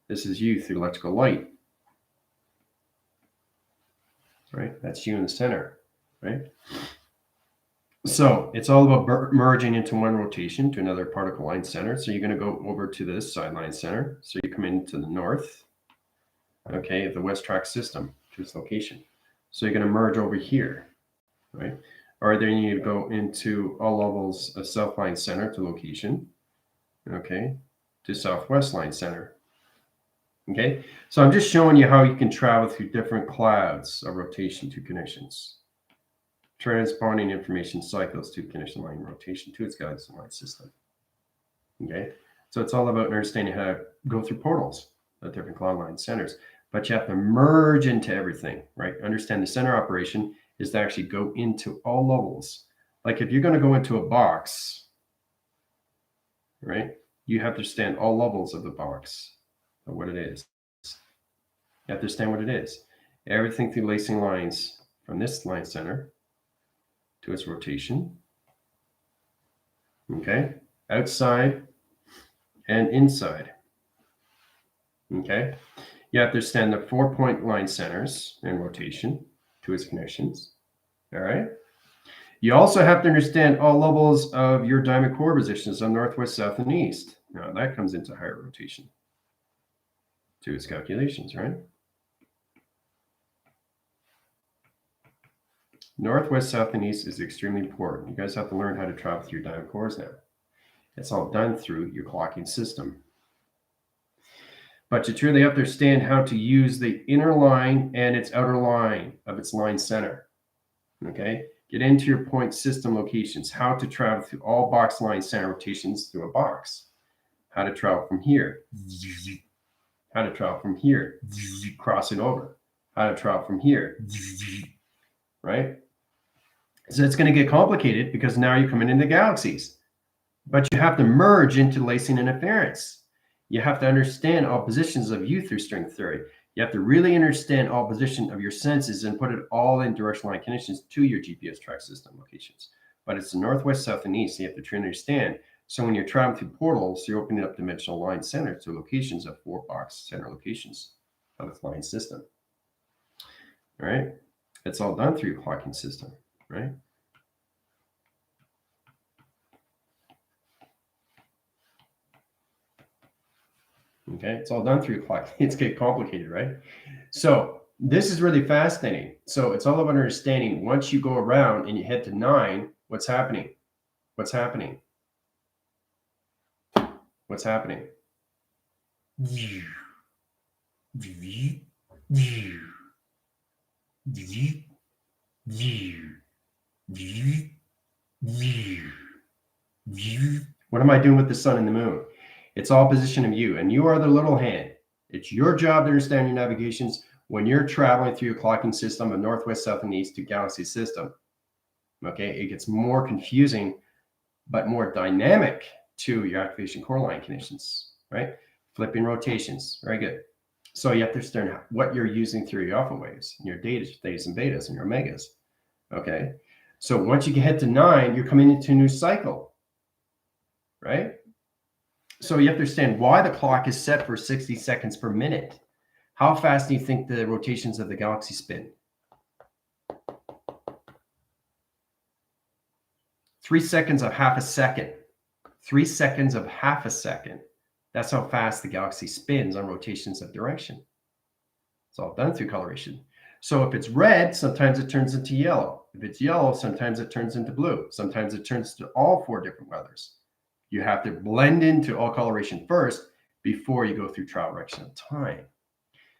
This is you through electrical light, right? That's you in the center, right? So it's all about merging into one rotation to another particle line center. So you're going to go over to this side line center. So you come into the north, okay, of the west track system to its location. So you're going to merge over here, right? Or then you go into all levels of south line center to location, okay, to southwest line center. Okay, so I'm just showing you how you can travel through different clouds of rotation to connections, transponding information cycles to connection line rotation to its galaxy line system. Okay, so it's all about understanding how to go through portals at different cloud line centers, but you have to merge into everything, right? Understand the center operation is to actually go into all levels Like if you're going to go into a box, right, you have to understand all levels of the box, of what it is. You have to understand what it is. Everything through lacing lines from this line center to its rotation. Okay, outside and inside. Okay, you have to understand the 4-point line centers and rotation to its connections. All right. You also have to understand all levels of your diamond core positions on northwest, south, and east. Now that comes into higher rotation to its calculations, right? Northwest, south, and east is extremely important. You guys have to learn how to travel through your diamond cores now. It's all done through your clocking system. But you truly have to understand how to use the inner line and its outer line of its line center. Okay? Get into your point system locations, how to travel through all box line center rotations through a box. How to travel from here. How to travel from here. Cross it over. How to travel from here. Right? So it's going to get complicated because now you're coming into galaxies. But you have to merge into lacing interference. You have to understand all positions of you through string theory. You have to really understand all position of your senses and put it all in directional line connections to your GPS track system locations. But it's the northwest, south, and east. So you have to try and understand. So when you're traveling through portals, you're opening up dimensional line centers to locations of 4 box center locations of its line system. All right? It's all done through your clocking system, right? Okay, it's all done through clock. It's get complicated, right? So this is really fascinating. So it's all about understanding once you go around and you head to 9, what's happening? What's happening? What's happening? What am I doing with the sun and the moon? It's all position of you, and you are the little hand. It's your job to understand your navigations when you're traveling through your clocking system of northwest, south, and east to galaxy system. Okay, it gets more confusing, but more dynamic to your activation core line conditions, right? Flipping rotations, very good. So you have to understand what you're using through your alpha waves, your thetas and betas, and your omegas. Okay, so once you head to 9, you're coming into a new cycle, right? So you have to understand why the clock is set for 60 seconds per minute. How fast do you think the rotations of the galaxy spin? 3 seconds of half a second. 3 seconds of half a second. That's how fast the galaxy spins on rotations of direction. It's all done through coloration. So if it's red, sometimes it turns into yellow. If it's yellow, sometimes it turns into blue. Sometimes it turns to all 4 different weathers. You have to blend into all coloration first before you go through travel direction of time,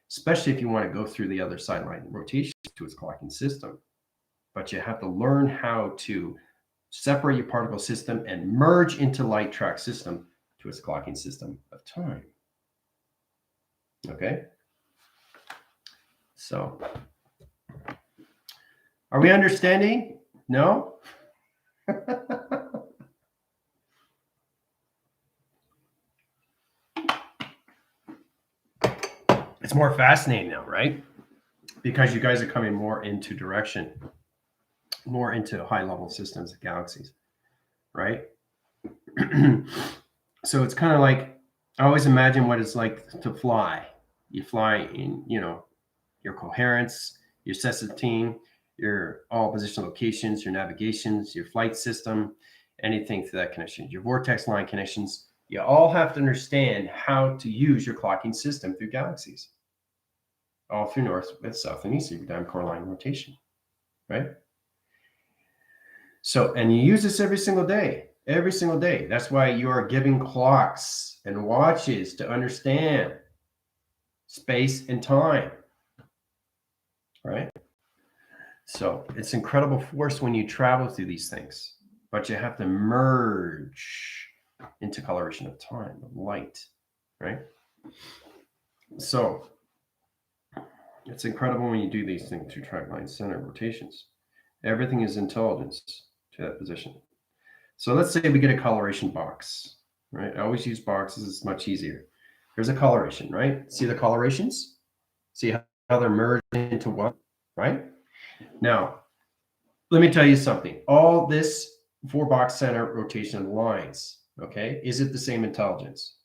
especially if you want to go through the other sideline rotation to its clocking system. But you have to learn how to separate your particle system and merge into light track system to its clocking system of time. Okay? So, are we understanding? No? It's more fascinating now, right? Because you guys are coming more into direction, more into high-level systems of galaxies, right? So it's kind of like, I always imagine what it's like to fly. You fly in, your coherence, your sessetine, your all position locations, your navigations, your flight system, anything to that connection, your vortex line connections. You all have to understand how to use your clocking system through galaxies, all through north, south, and east, your diamond core line rotation, right? So, and you use this every single day. That's why you are giving clocks and watches to understand space and time, right? So it's incredible force when you travel through these things, but you have to merge into coloration of time, of light, right? So it's incredible when you do these things through track line center rotations. Everything is intelligence to that position. So let's say we get a coloration box, right? I always use boxes, it's much easier. Here's a coloration, right? See the colorations? See how they're merged into one, right? Now, let me tell you something. All this 4-box center rotation lines, okay? Is it the same intelligence?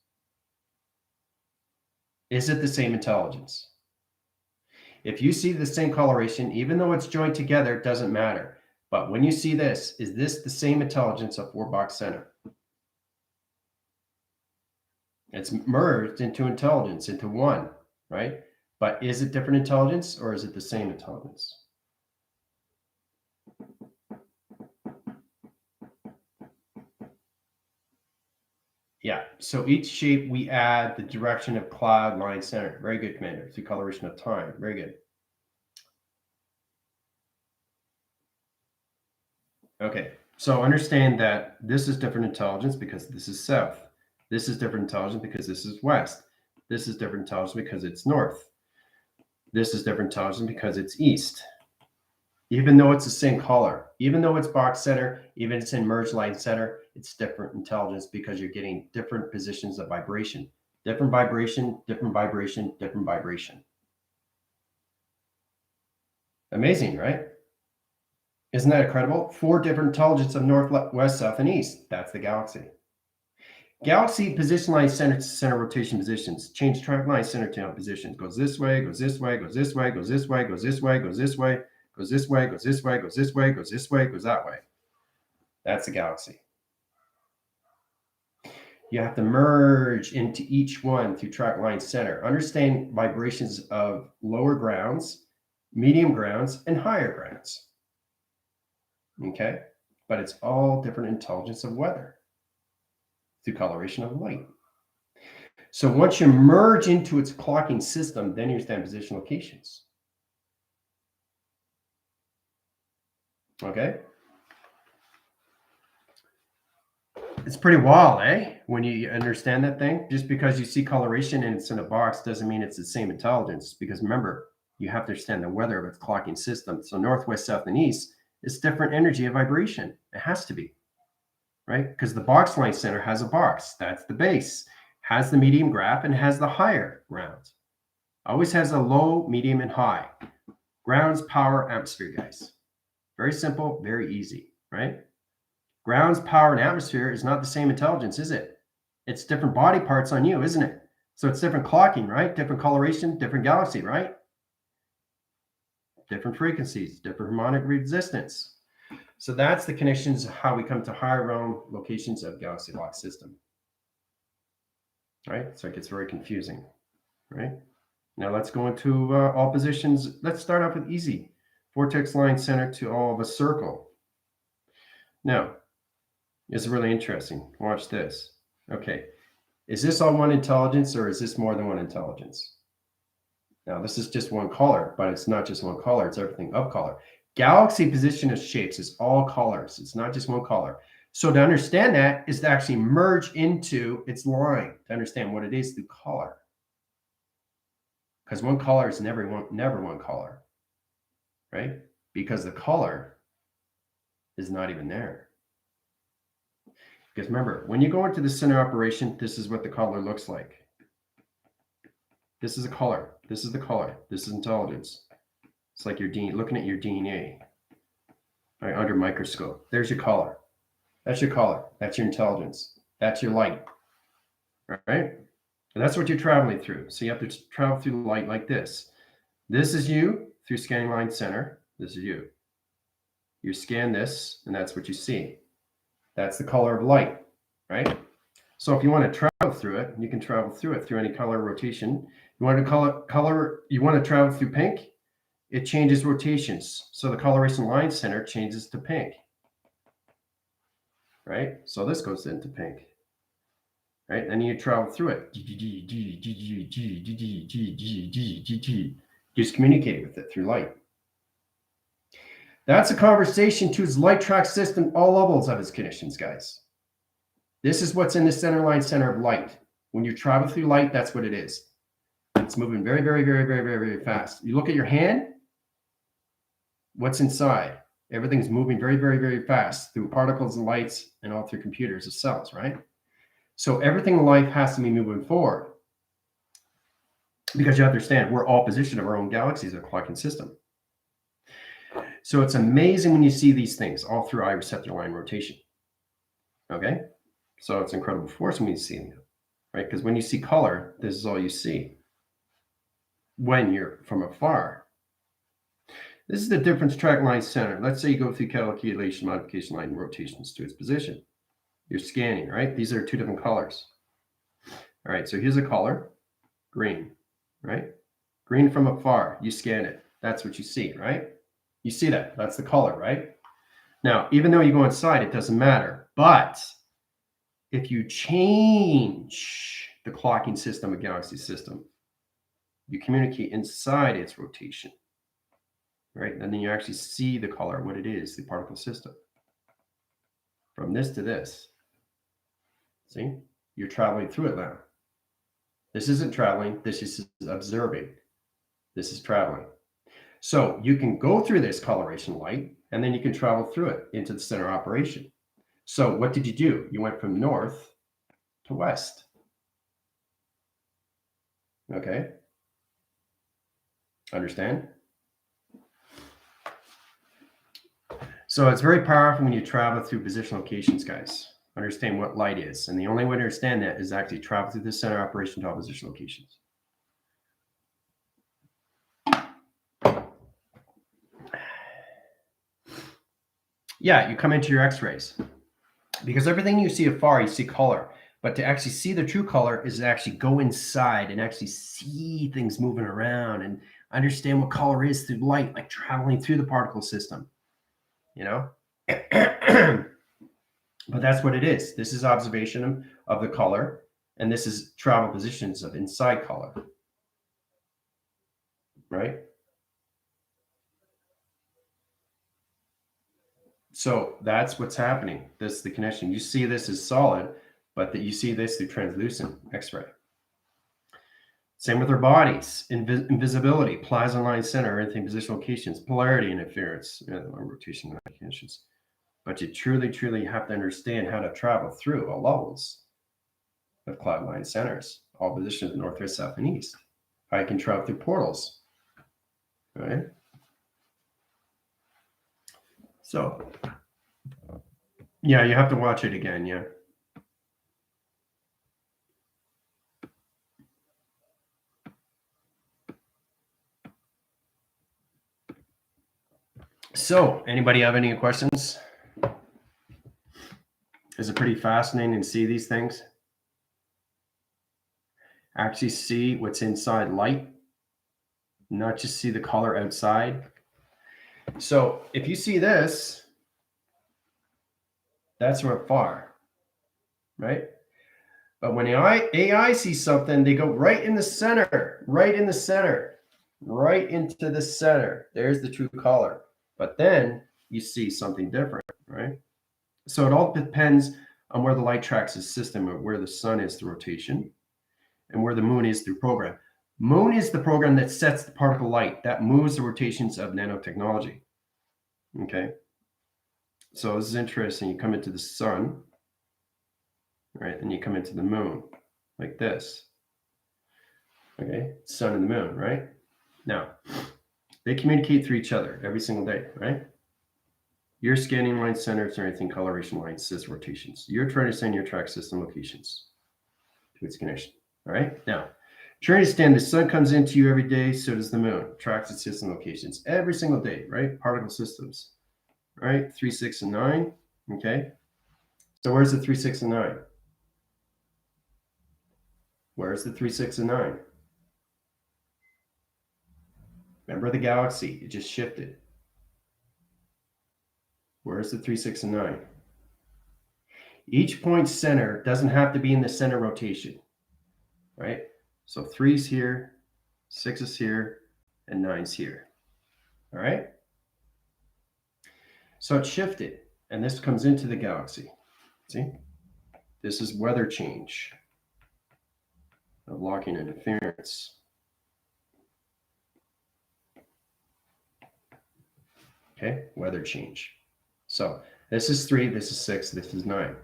Is it the same intelligence? If you see the same coloration, even though it's joined together, it doesn't matter. But when you see this, is this the same intelligence of 4-box center? It's merged into intelligence, into one, right? But is it different intelligence or is it the same intelligence? Yeah, so each shape we add the direction of cloud, line, center. Very good, Commander. Through coloration of time. Very good. Okay, so understand that this is different intelligence because this is south. This is different intelligence because this is west. This is different intelligence because it's north. This is different intelligence because it's east. Even though it's the same color, even though it's box center, even it's in merge line center, it's different intelligence because you're getting different positions of vibration. Different vibration, different vibration, different vibration. Amazing, right? Isn't that incredible? 4 different intelligence of north, west, south, and east. That's the galaxy. Galaxy position line center to center rotation positions. Change track line center to positions. Goes this way, goes this way, goes this way, goes this way, goes this way, goes this way, goes this way, goes this way, goes this way, goes this way, goes that way. That's the galaxy. You have to merge into each one through track line center. Understand vibrations of lower grounds, medium grounds, and higher grounds. Okay? But it's all different intelligence of weather through coloration of light. So once you merge into its clocking system, then you understand position locations. Okay? It's pretty wild, eh? When you understand that thing. Just because you see coloration and it's in a box doesn't mean it's the same intelligence. Because remember, you have to understand the weather of its clocking system. So northwest, south, and east is different energy of vibration. It has to be, right? Because the box line center has a box. That's the base. Has the medium graph and has the higher grounds. Always has a low, medium, and high. Grounds, power, atmosphere, guys. Very simple, very easy, right? Grounds, power, and atmosphere is not the same intelligence, is it? It's different body parts on you, isn't it? So it's different clocking, right? Different coloration, different galaxy, right? Different frequencies, different harmonic resistance. So that's the connections of how we come to higher realm locations of galaxy lock system. Right? So it gets very confusing, right? Now let's go into all positions. Let's start off with easy. Vortex line center to all of a circle. Now, it's really interesting. Watch this. Okay. Is this all one intelligence or is this more than one intelligence? Now, this is just one color, but it's not just one color. It's everything of color. Galaxy position of shapes is all colors. It's not just one color. So to understand that is to actually merge into its line to understand what it is through color. Because one color is never one color, right? Because the color is not even there. Because remember, when you go into the center operation, this is what the color looks like. This is a color. This is the color. This is intelligence. It's like you're looking at your DNA, right, under microscope. There's your color. That's your color. That's your intelligence. That's your light, right? And that's what you're traveling through. So you have to travel through the light like this. This is you through scanning line center. This is you. You scan this, and that's what you see. That's the color of light, right? So if you want to travel through it, you can travel through it through any color rotation. You want to travel through pink, it changes rotations. So the coloration line center changes to pink, right? So this goes into pink, right? And you travel through it. Just communicate with it through light. That's a conversation to its light track system, all levels of its conditions, guys. This is what's in the center line center of light. When you travel through light, that's what it is. It's moving very, very, very, very, very, very fast. You look at your hand, what's inside? Everything's moving very, very, very fast through particles and lights and all through computers of cells, right? So everything in life has to be moving forward because you understand we're all position of our own galaxies, a clocking system. So it's amazing when you see these things all through eye receptor line rotation. Okay? So it's incredible force when you see them, right? Because when you see color, this is all you see when you're from afar. This is the difference track line center. Let's say you go through calculation, modification line, rotations to its position. You're scanning, right? These are two different colors. All right, so here's a color, green, right? Green from afar, you scan it. That's what you see, right? You see that, that's the color, right? Now, even though you go inside, it doesn't matter. But if you change the clocking system, a galaxy system, you communicate inside its rotation, right? And then you actually see the color, what it is, the particle system. From this to this. See? You're traveling through it now. This isn't traveling, this is observing. This is traveling. So you can go through this coloration light, and then you can travel through it into the center of operation. So what did you do? You went from north to west. Okay? Understand? So it's very powerful when you travel through position locations, guys. Understand what light is. And the only way to understand that is actually travel through the center of operation to all position locations. Yeah, you come into your x-rays. Because everything you see afar, you see color. But to actually see the true color is to actually go inside and actually see things moving around and understand what color is through light, like traveling through the particle system. You know? But that's what it is. This is observation of the color, and this is travel positions of inside color. Right? So that's what's happening. This is the connection. You see this as solid, but that you see this through translucent X-ray. Same with our bodies. Invisibility, plasma line center, everything position locations, polarity and interference, rotation conditions. But you truly, truly have to understand how to travel through all levels of cloud line centers, all positions north, west, south, and east. How you can travel through portals. All right? So, yeah, you have to watch it again, yeah. So, anybody have any questions? Is it pretty fascinating to see these things? Actually see what's inside light, not just see the color outside. So if you see this, that's from afar, right? But when AI sees something, they go right in the center, right in the center, right into the center. There's the true color. But then you see something different, right? So it all depends on where the light tracks the system, or where the sun is through rotation, and where the moon is through program. Moon is the program that sets the particle light, that moves the rotations of nanotechnology. Okay. So this is interesting. You come into the sun, right? And you come into the moon like this. Okay. Sun and the moon, right? Now, they communicate through each other every single day, right? Your scanning line centers or anything coloration lines says rotations. You're trying to send your track system locations to its connection. All right. Now, try to understand the sun comes into you every day, so does the moon. Tracks its system locations every single day, right? Particle systems, right? 3, 6, and 9. Okay. So where's the 3, 6, and 9? Where's the 3, 6, and 9? Remember the galaxy, it just shifted. Where's the 3, 6, and 9? Each point center doesn't have to be in the center rotation, right? So 3's here, 6 is here, and 9's here. All right? So it shifted, and this comes into the galaxy. See? This is weather change of locking interference. Okay, weather change. So this is 3, this is 6, this is 9.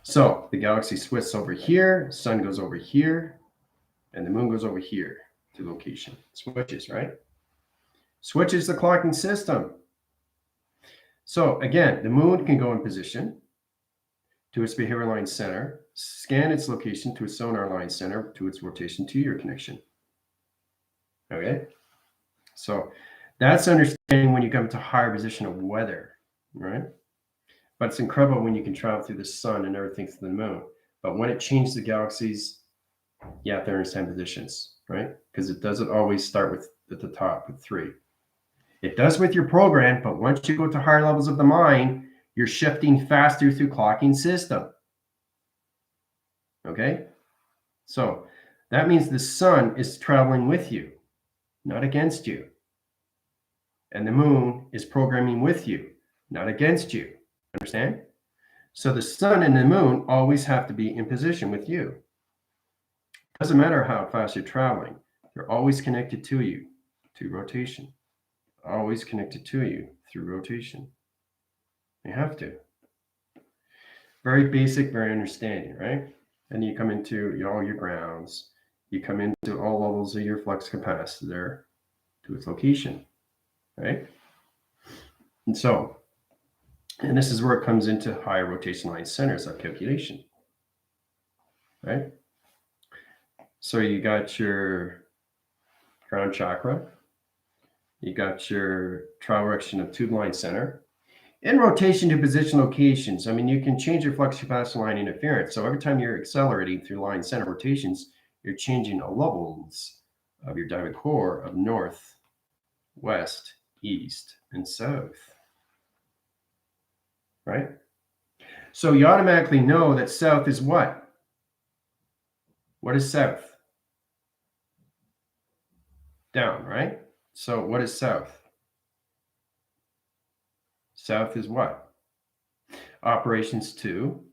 So the galaxy swifts over here, sun goes over here, and the moon goes over here to location. Switches, right? Switches the clocking system. So again, the moon can go in position to its behavior line center, scan its location to its sonar line center, to its rotation to your connection. Okay? So that's understanding when you come to higher position of weather, right? But it's incredible when you can travel through the sun and everything through the moon. But when it changes the galaxies, you have to understand positions, right? Because it doesn't always start with at the top with 3. It does with your program, but once you go to higher levels of the mind, you're shifting faster through clocking system. Okay? So that means the sun is traveling with you, not against you. And the moon is programming with you, not against you. Understand? So the sun and the moon always have to be in position with you. Doesn't matter how fast you're traveling. They're always connected to you, to rotation. Always connected to you through rotation. You have to. Very basic, very understanding, right? And you come into all your grounds. You come into all levels of your flux capacitor to its location, right? And so, and this is where it comes into higher rotation line centers of calculation, right? So you got your crown chakra. You got your travel direction of tube line center. In rotation to position locations, I mean, you can change your flux capacitor line interference. So every time you're accelerating through line center rotations, you're changing the levels of your diamond core of north, west, east, and south, right? So you automatically know that south is what? What is south? Down, right? So what is south? South is what? Operations to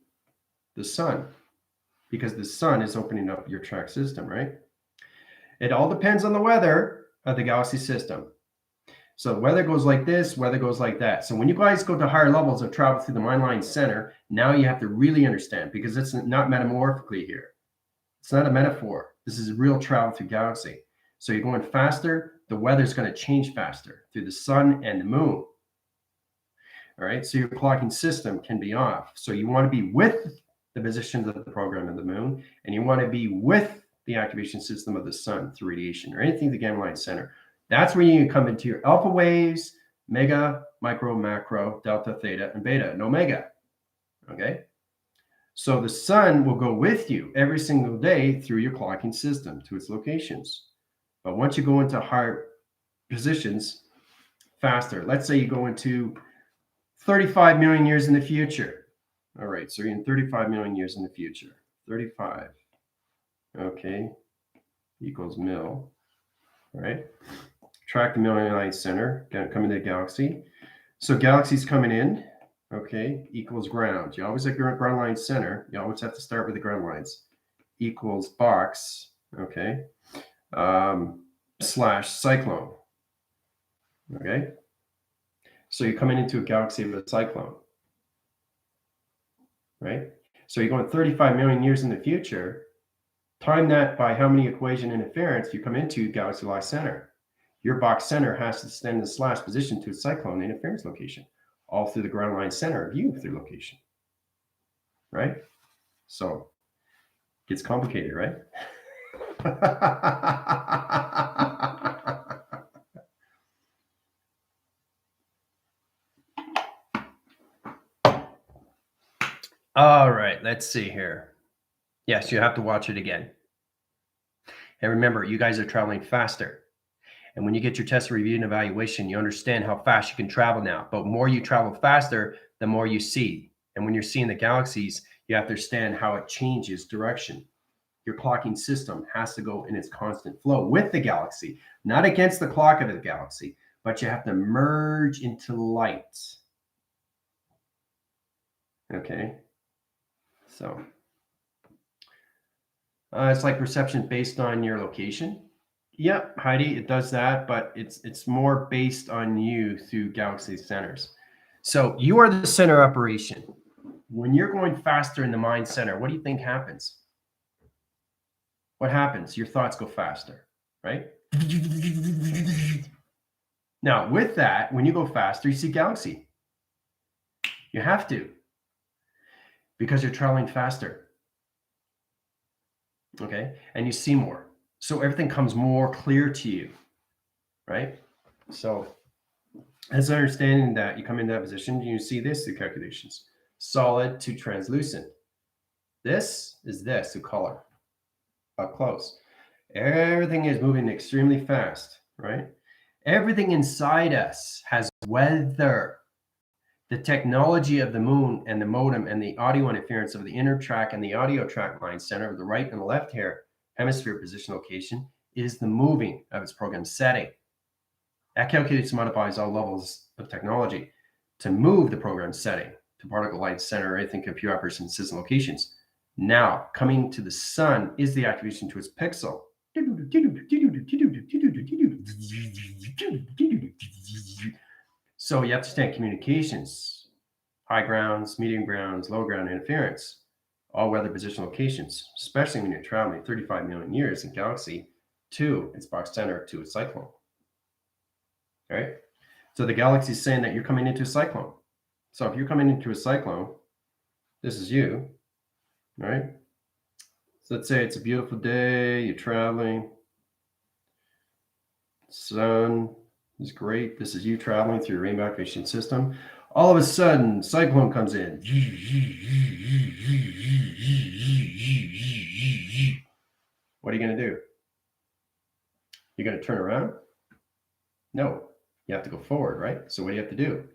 the sun, because the sun is opening up your track system, right? It all depends on the weather of the galaxy system. So weather goes like this, weather goes like that. So when you guys go to higher levels of travel through the mind line center, now you have to really understand, because it's not metamorphically here. It's not a metaphor. This is real travel through galaxy. So you're going faster, the weather's going to change faster through the sun and the moon. All right, so your clocking system can be off. So you want to be with the positions of the program of the moon, and you want to be with the activation system of the sun through radiation or anything the gamma line center. That's where you can come into your alpha waves, mega, micro, macro, delta, theta, and beta, and omega. Okay, so the sun will go with you every single day through your clocking system to its locations. But once you go into higher positions faster, let's say you go into 35 million years in the future. All right, so you're in 35 million years in the future. 35, okay, equals mil. All right, track the million line center, come into the galaxy. So galaxies coming in, okay, equals ground. You always have your ground line center. You always have to start with the ground lines. Equals box, okay, slash cyclone, okay? So you're coming into a galaxy with a cyclone, right? So you're going 35 million years in the future. Time that by how many equation interference you come into galaxy line center. Your box center has to extend the slash position to a cyclone interference location, all through the ground line center of you through location, right? So it gets complicated, right? All right, let's see here. Yes, you have to watch it again. And remember, you guys are traveling faster. And when you get your test review and evaluation, you understand how fast you can travel now. But more you travel faster, the more you see. And when you're seeing the galaxies, you have to understand how it changes direction. Your clocking system has to go in its constant flow with the galaxy, not against the clock of the galaxy, but you have to merge into light. Okay, so it's like perception based on your location. Yeah, Heidi, it does that, but it's more based on you through galaxy centers. So you are the center operation. When you're going faster in the mind center, what do you think happens? What happens? Your thoughts go faster, right? Now, with that, when you go faster, you see galaxy. You have to, because you're traveling faster. Okay, and you see more, so everything comes more clear to you, right? So as understanding that, you come into that position, you see this through calculations: solid to translucent. This is this through color, up close. Everything is moving extremely fast, right? Everything inside us has weather. The technology of the moon and the modem and the audio interference of the inner track and the audio track line center of the right and the left hemisphere position location is the moving of its program setting. That calculates and modifies all levels of technology to move the program setting to particle line center or anything computer operation system locations. Now, coming to the sun is the activation to its pixel. So you have to understand communications, high grounds, medium grounds, low ground interference, all weather position locations, especially when you're traveling 35 million years in galaxy to its box center to its cyclone. Right? So the galaxy is saying that you're coming into a cyclone. So if you're coming into a cyclone, this is you, right? So let's say it's a beautiful day, you're traveling, sun is great. This is you traveling through your rainbow activation system. All of a sudden, cyclone comes in. What are you going to do? You're going to turn around? No, you have to go forward, right? So what do you have to do?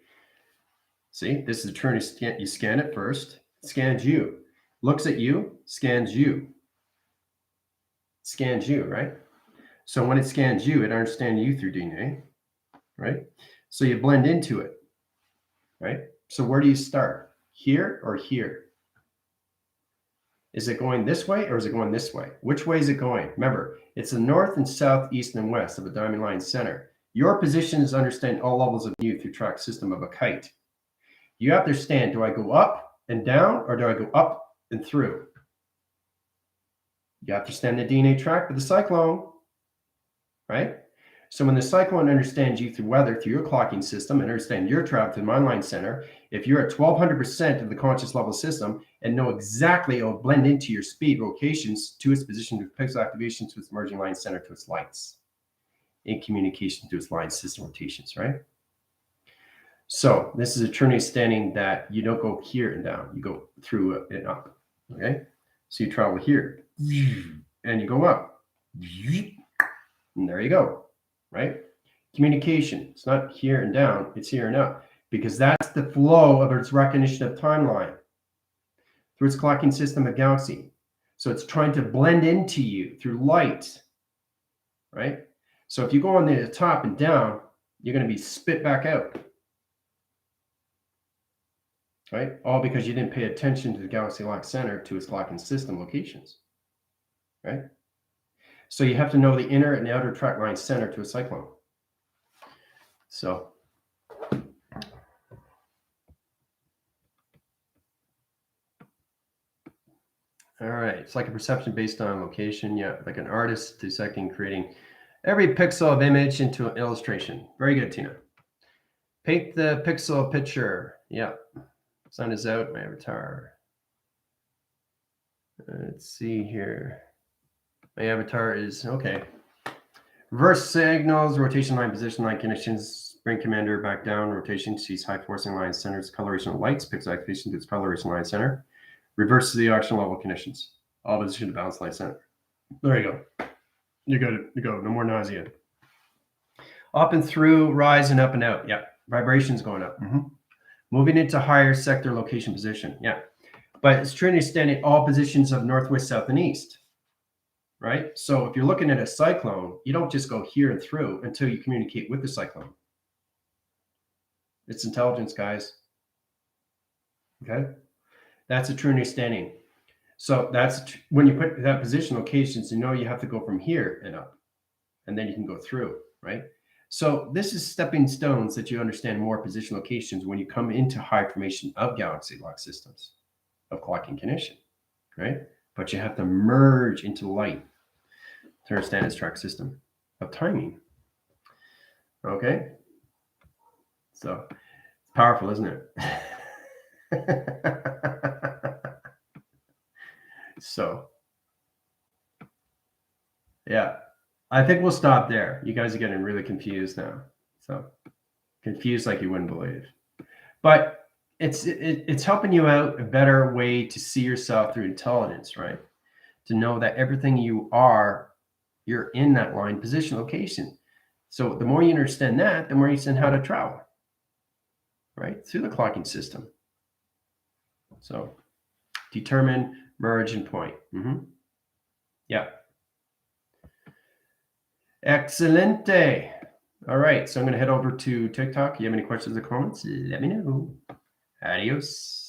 See, this is the turn. You scan it first. It scans you. Looks at you, scans you. Scans you, right? So when it scans you, it understands you through DNA, right? So you blend into it, right? So where do you start? Here or here? Is it going this way or is it going this way? Which way is it going? Remember, it's the north and south, east and west of a diamond line center. Your position is understand all levels of you through track system of a kite. You have to understand, do I go up and down or do I go up and through? You have to understand the DNA track with the cyclone, right? So when the cyclone understands you through weather, through your clocking system, and understand your travel to the mind line center, if you're at 1200% of the conscious level system and know exactly, it'll blend into your speed locations to its position to pixel activation to its merging line center to its lights in communication to its line system rotations, right? So this is a turning understanding that you don't go here and down, you go through and up, okay? So you travel here and you go up, and there you go. Right? Communication. It's not here and down, it's here and up, because that's the flow of its recognition of timeline through its clocking system of galaxy. So it's trying to blend into you through light, right? So if you go on the top and down, you're going to be spit back out, right? All because you didn't pay attention to the galaxy lock center to its clocking system locations, right? So you have to know the inner and the outer track line center to a cyclone. So all right, it's like a perception based on location. Yeah, like an artist dissecting, creating every pixel of image into an illustration. Very good, Tina. Paint the pixel picture. Yeah, sun is out, my avatar. Let's see here. My avatar is, okay. Reverse signals, rotation line, position line conditions, bring commander back down, rotation, sees high forcing line centers, coloration of lights, pixel activation to its coloration line center. Reverse the auction level conditions. All position to balance line center. There you go. You're good to go. No more nausea. Up and through, rise and up and out. Yeah. Vibrations going up. Moving into higher sector location position. Yeah. But it's trying to understand all positions of northwest, south, and east. Right? So if you're looking at a cyclone, you don't just go here and through until you communicate with the cyclone. It's intelligence, guys. Okay? That's a true understanding. So that's when you put that position locations, you know you have to go from here and up. and then you can go through, right? So this is stepping stones that you understand more position locations when you come into high formation of galaxy lock systems of clocking condition, right? But you have to merge into light to understand its track system of timing. Okay? So it's powerful, isn't it? So, yeah, I think we'll stop there. You guys are getting really confused now. So, confused like you wouldn't believe. But it's helping you out a better way to see yourself through intelligence, right? To know that everything you are, you're in that line position location. So the more you understand that, the more you understand how to travel, right? Through the clocking system. So determine, merge, and point. Yeah. Excelente. All right. So I'm going to head over to TikTok. You have any questions or comments? Let me know. Adios.